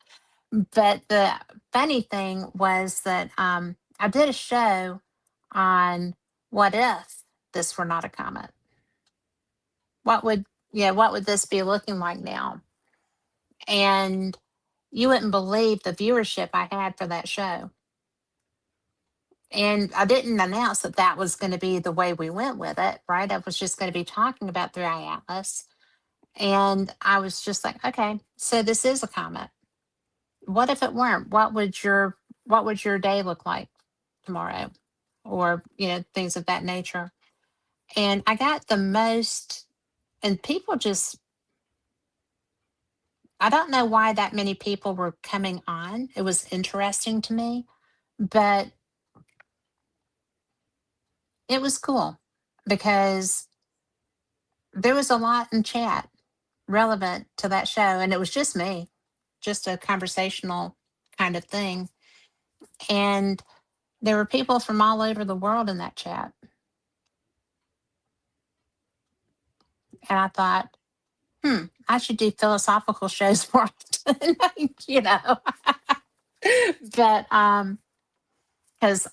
But the funny thing was that I did a show on what if this were not a comet? What would, what would this be looking like now? And you wouldn't believe the viewership I had for that show. And I didn't announce that that was going to be the way we went with it, right? I was just going to be talking about Three Eye Atlas. And I was just like, okay, so this is a comet. What if it weren't? What would your day look like tomorrow? Or, things of that nature. And I got the most, and people just, I don't know why that many people were coming on. It was interesting to me, but it was cool because there was a lot in chat relevant to that show. And it was just me, just a conversational kind of thing. And there were people from all over the world in that chat. And I thought, I should do philosophical shows more often, you know. But because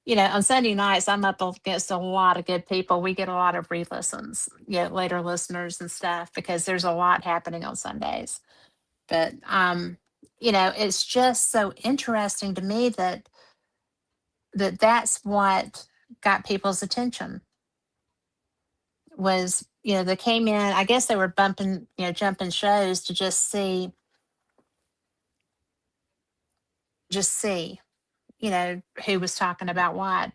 on Sunday nights I'm up against a lot of good people. We get a lot of re-listens, later listeners and stuff because there's a lot happening on Sundays. But it's just so interesting to me that's what got people's attention was they came in. I guess they were bumping jumping shows to just see who was talking about what.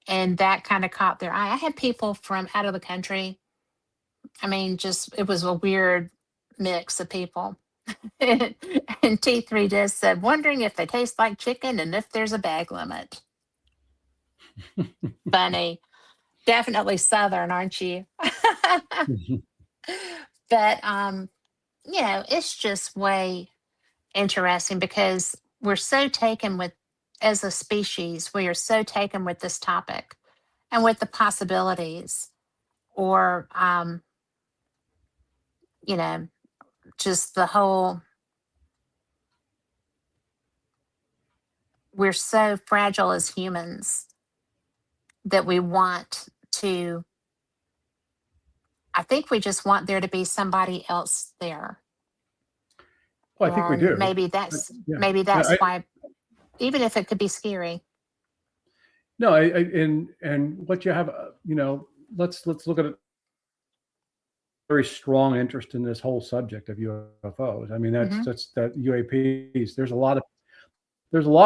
And that kind of caught their eye. I had people from out of the country. I mean, just it was a weird mix of people. And T3 just said, wondering if they taste like chicken and if there's a bag limit. Funny. Definitely Southern, aren't you? But it's just way interesting because we're so taken with, as a species, we are so taken with this topic. and with the possibilities, or you know, just the whole, we're so fragile as humans that we want to, I think we just want there to be somebody else there. Well, I think we And do. maybe But, that's yeah. maybe that's why, even if it could be scary. No, and what you have, let's look at it. Very strong interest in this whole subject of UFOs. I mean, Mhm. that's that UAPs. There's a lot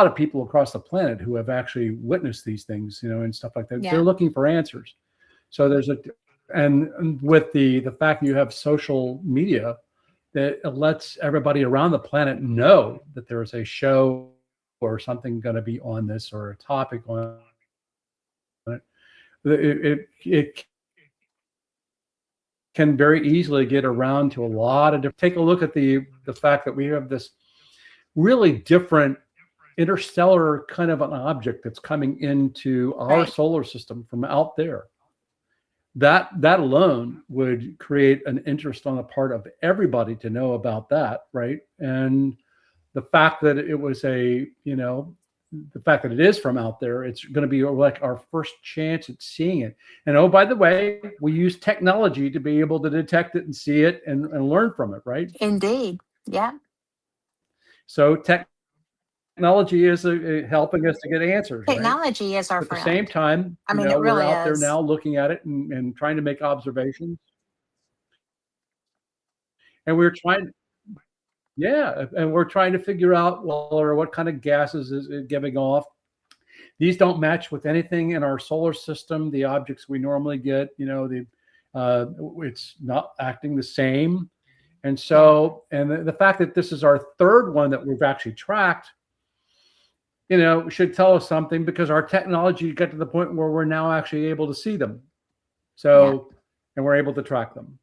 of people across the planet who have actually witnessed these things, and stuff like that. Yeah. They're looking for answers. So and with the fact that you have social media, that it lets everybody around the planet know that there is a show or something going to be on this, or a topic on it. It can very easily get around to a lot of different. Take a look at the fact that we have this really different interstellar kind of an object that's coming into our Right. solar system from out there. That alone would create an interest on the part of everybody to know about that, right? And the fact that it was the fact that it is from out there, it's going to be like our first chance at seeing it. And oh, by the way, we use technology to be able to detect it and see it and learn from it, right? Indeed. Yeah. So technology is helping us to get answers, right? Technology is our But at the same friend. time, I mean, it we're really out there is. now looking at it and trying to make observations. And we're trying, yeah, and we're trying to figure out, well, or what kind of gases is it giving off. These don't match with anything in our solar system. The objects we normally get, it's not acting the same. And so, and the fact that this is our third one that we've actually tracked, should tell us something, because our technology got to the point where we're now actually able to see them. So, and we're able to track them.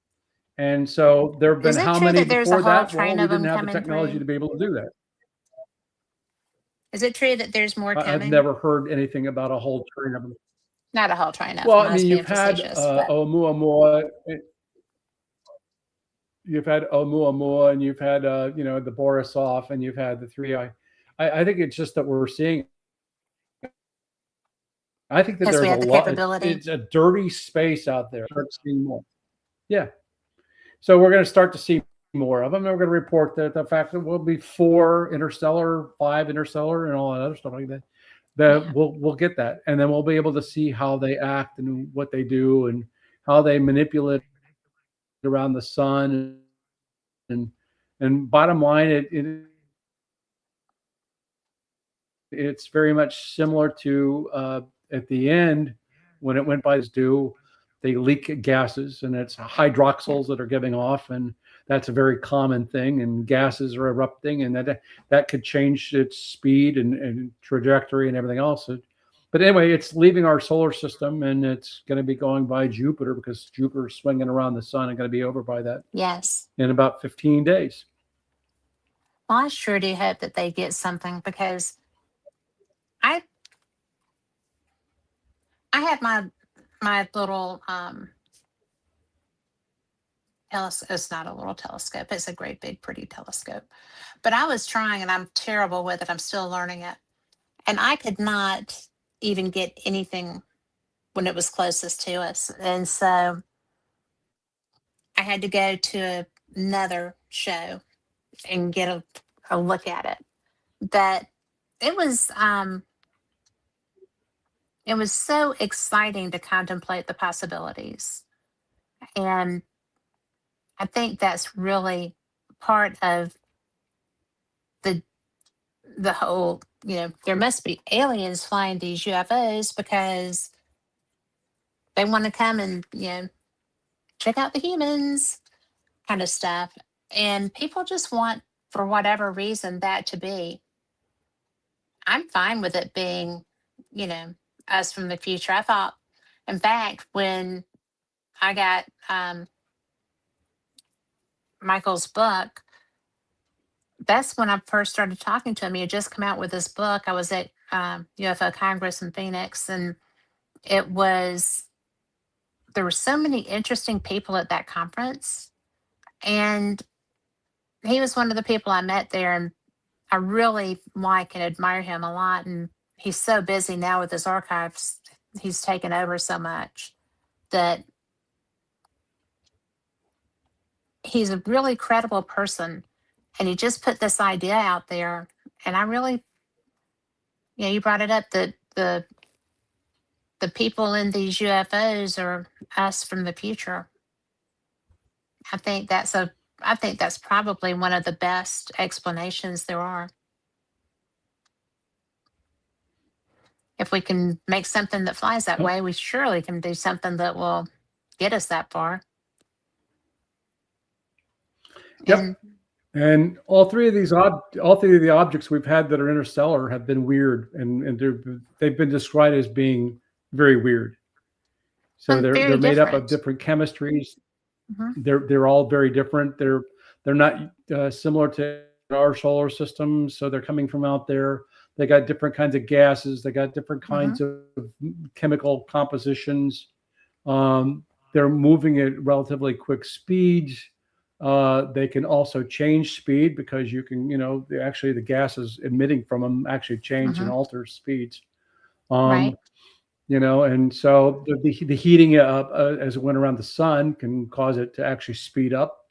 And so there have been Is it how true many that there's a before whole that? Well, train we of them didn't have the coming technology through? to be able to do that. Is it true that there's more I've coming? never heard anything about a whole train of them. Not a whole train of Well, them. I I was mean, being facetious, but Oumuamua, you've had Oumuamua, and you've had the Borisov, and you've had the three. I think it's just that we're seeing. I think that because we there's a have the lot. capability. It's a dirty space out there. Start seeing more. Yeah. So we're going to start to see more of them. And we're going to report the fact that we'll be 4 interstellar, 5 interstellar, and all that other stuff like that. We'll get that, and then we'll be able to see how they act and what they do and how they manipulate around the sun. And bottom line, it's very much similar to at the end when it went by this due, they leak gases, and it's hydroxyls that are giving off, and that's a very common thing. And gases are erupting, and that could change its speed and trajectory and everything else. But anyway, it's leaving our solar system, and it's going to be going by Jupiter, because Jupiter's swinging around the sun and going to be over by that Yes. in about 15 days. Well, I sure do hope that they get something, because I have my little it's not a little telescope. It's a great big pretty telescope. But I was trying, and I'm terrible with it. I'm still learning it. And I could not even get anything when it was closest to us. And so I had to go to another show and get a look at it. But it was so exciting to contemplate the possibilities. And I think that's really part of the whole, there must be aliens flying these UFOs because they want to come and, check out the humans kind of stuff. And people just want, for whatever reason, that to be. I'm fine with it being, us from the future. I thought, in fact, when I got Michael's book, that's when I first started talking to him. He had just come out with this book. I was at UFO Congress in Phoenix, and there were so many interesting people at that conference, and he was one of the people I met there, and I really like and admire him a lot. And he's so busy now with his archives; he's taken over so much that he's a really credible person, and he just put this idea out there. And I really, you brought it up that the people in these UFOs are us from the future. I think that's probably one of the best explanations there are. If we can make something that flies that way, we surely can do something that will get us that far. Yep. And all three of the objects we've had that are interstellar have been weird, and they've been described as being very weird. So they're made up of different chemistries. Mm-hmm. They're all very different. They're not similar to our solar system. So they're coming from out there. They got different kinds of gases. They got different kinds of chemical compositions. They're moving at relatively quick speeds. They can also change speed because you can, actually the gases emitting from them actually change and alter speeds. Right. And so the heating up as it went around the sun can cause it to actually speed up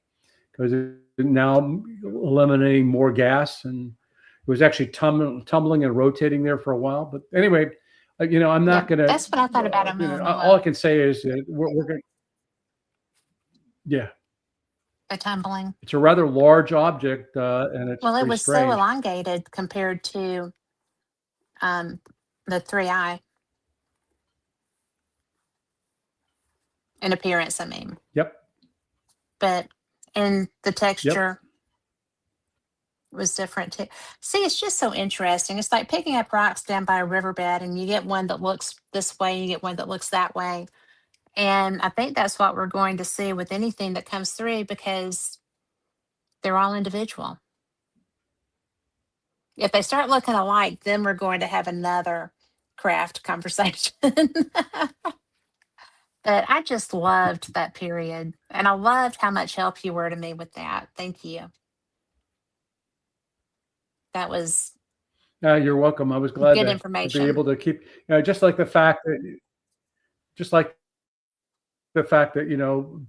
because it's now eliminating more gas, and it was actually tumbling and rotating there for a while. But anyway, I'm not going to. That's what I thought about a moon. All I can say is that we're going. Yeah. A tumbling. It's a rather large object, and it's it was strange. so elongated compared to the 3I in appearance. I mean. Yep. But in the texture. Was different too. See, it's just so interesting. It's like picking up rocks down by a riverbed, and you get one that looks this way, you get one that looks that way. And I think that's what we're going to see with anything that comes through, because they're all individual. If they start looking alike, then we're going to have another craft conversation. But I just loved that period, and I loved how much help you were to me with that. Thank you. That was you're welcome. I was glad good to information. be able to keep, just like the fact that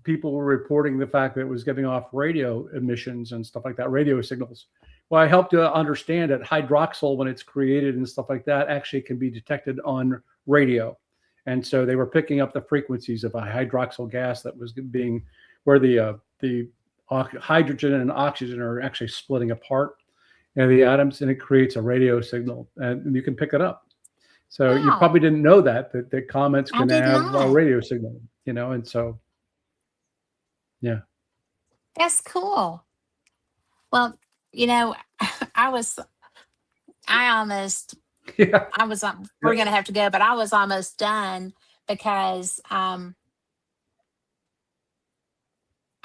people were reporting the fact that it was giving off radio emissions and stuff like that, radio signals. Well, I helped to understand that hydroxyl, when it's created and stuff like that, actually can be detected on radio. And so they were picking up the frequencies of a hydroxyl gas that was being, where the hydrogen and oxygen are actually splitting apart. And the atoms, and it creates a radio signal, and you can pick it up. So you probably didn't know that the comets can have a radio signal, and so, yeah. That's cool. Well, we're going to have to go, but I was almost done because I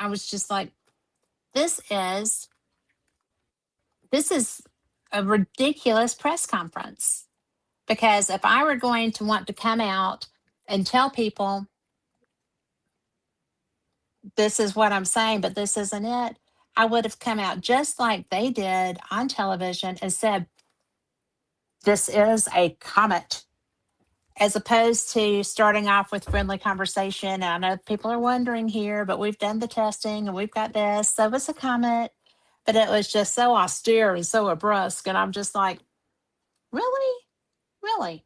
was just like, this is a ridiculous press conference, because if I were going to want to come out and tell people this is what I'm saying, but this isn't it, I would have come out just like they did on television and said, this is a comet, as opposed to starting off with friendly conversation. And I know people are wondering here, but we've done the testing and we've got this. So it's a comet. But it was just so austere and so abrupt. And I'm just like, really? Really?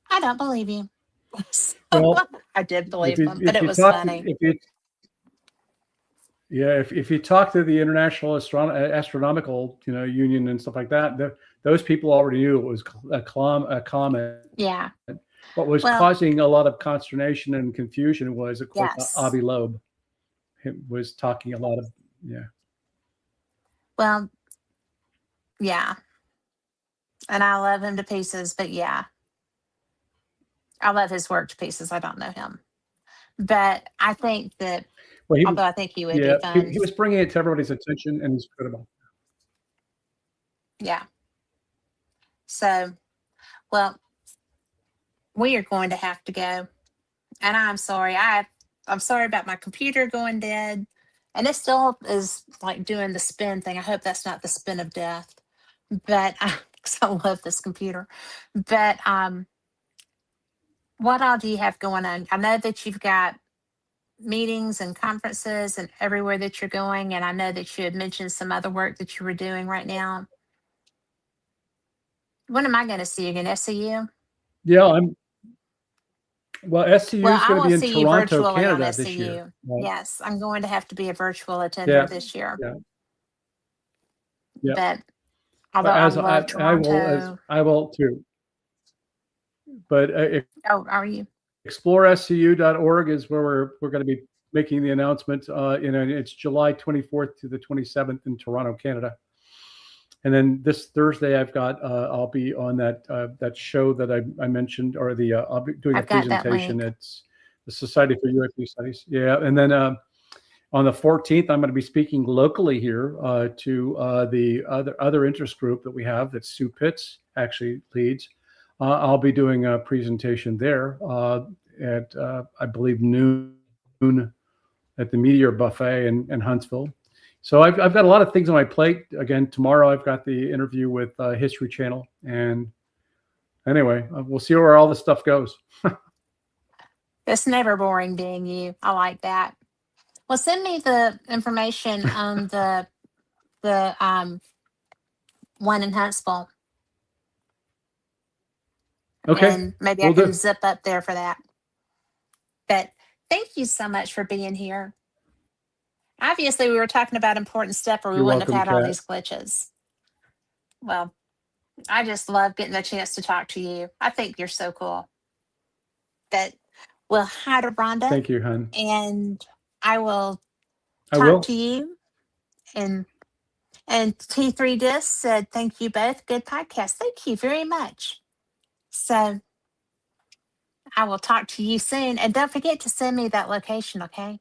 I don't believe you. Well, I did believe him, but it was funny. If you talk to the International Astronomical Union and stuff like that, those people already knew it was a comet. Yeah. What was causing a lot of consternation and confusion was, of course, Avi Loeb. He was talking a lot of, Well, yeah. And I love him to pieces, but yeah. I love his work to pieces. I don't know him. But I think that, although I think he would be fun. He was bringing it to everybody's attention, and he's credible. Yeah. So, Well, we are going to have to go. And I'm sorry. I'm sorry about my computer going dead. And it still is like doing the spin thing. I hope that's not the spin of death. But 'cause I love this computer. But what all do you have going on? I know that you've got meetings and conferences and everywhere that you're going. And I know that you had mentioned some other work that you were doing right now. When am I going to see you again? SCU? Yeah, well, SCU Well, is I going to will be in see you Toronto, virtually on Canada this year. SCU. Right. Yes, I'm going to have to be a virtual attender Yeah, this year. yeah, yeah. But although But I as love as Toronto. I will too. But Oh, are you? explorescu.org is where we're going to be making the announcement. It's July 24th to the 27th in Toronto, Canada. And then this Thursday, I'll be on that show that I mentioned, or I'll be doing I've a got that presentation. link. It's the Society for UAP Studies. Yeah, and then on the 14th, I'm going to be speaking locally here to the other interest group that we have that Sue Pitts actually leads. I'll be doing a presentation there at I believe noon at the Meteor Buffet in Huntsville. So I've got a lot of things on my plate. Again, tomorrow I've got the interview with History Channel, and anyway, we'll see where all this stuff goes. It's never boring being you. I like that. Well, send me the information on the one in Huntsville, Okay, and maybe I we'll can do. zip up there for that. But thank you so much for being here. Obviously, we were talking about important stuff, or we You're wouldn't have welcome, had all Kat. these glitches. Well, I just love getting a chance to talk to you. I think you're so cool. But well, hi to Rhonda, Thank you, hon. and I will I talk will. to you. And T3 Disc said, thank you both. Good podcast. Thank you very much. So I will talk to you soon. And don't forget to send me that location, okay?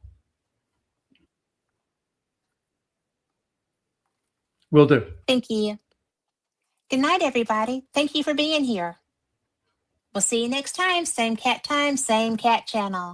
Will do. Thank you. Good night, everybody. Thank you for being here. We'll see you next time. Same cat channel.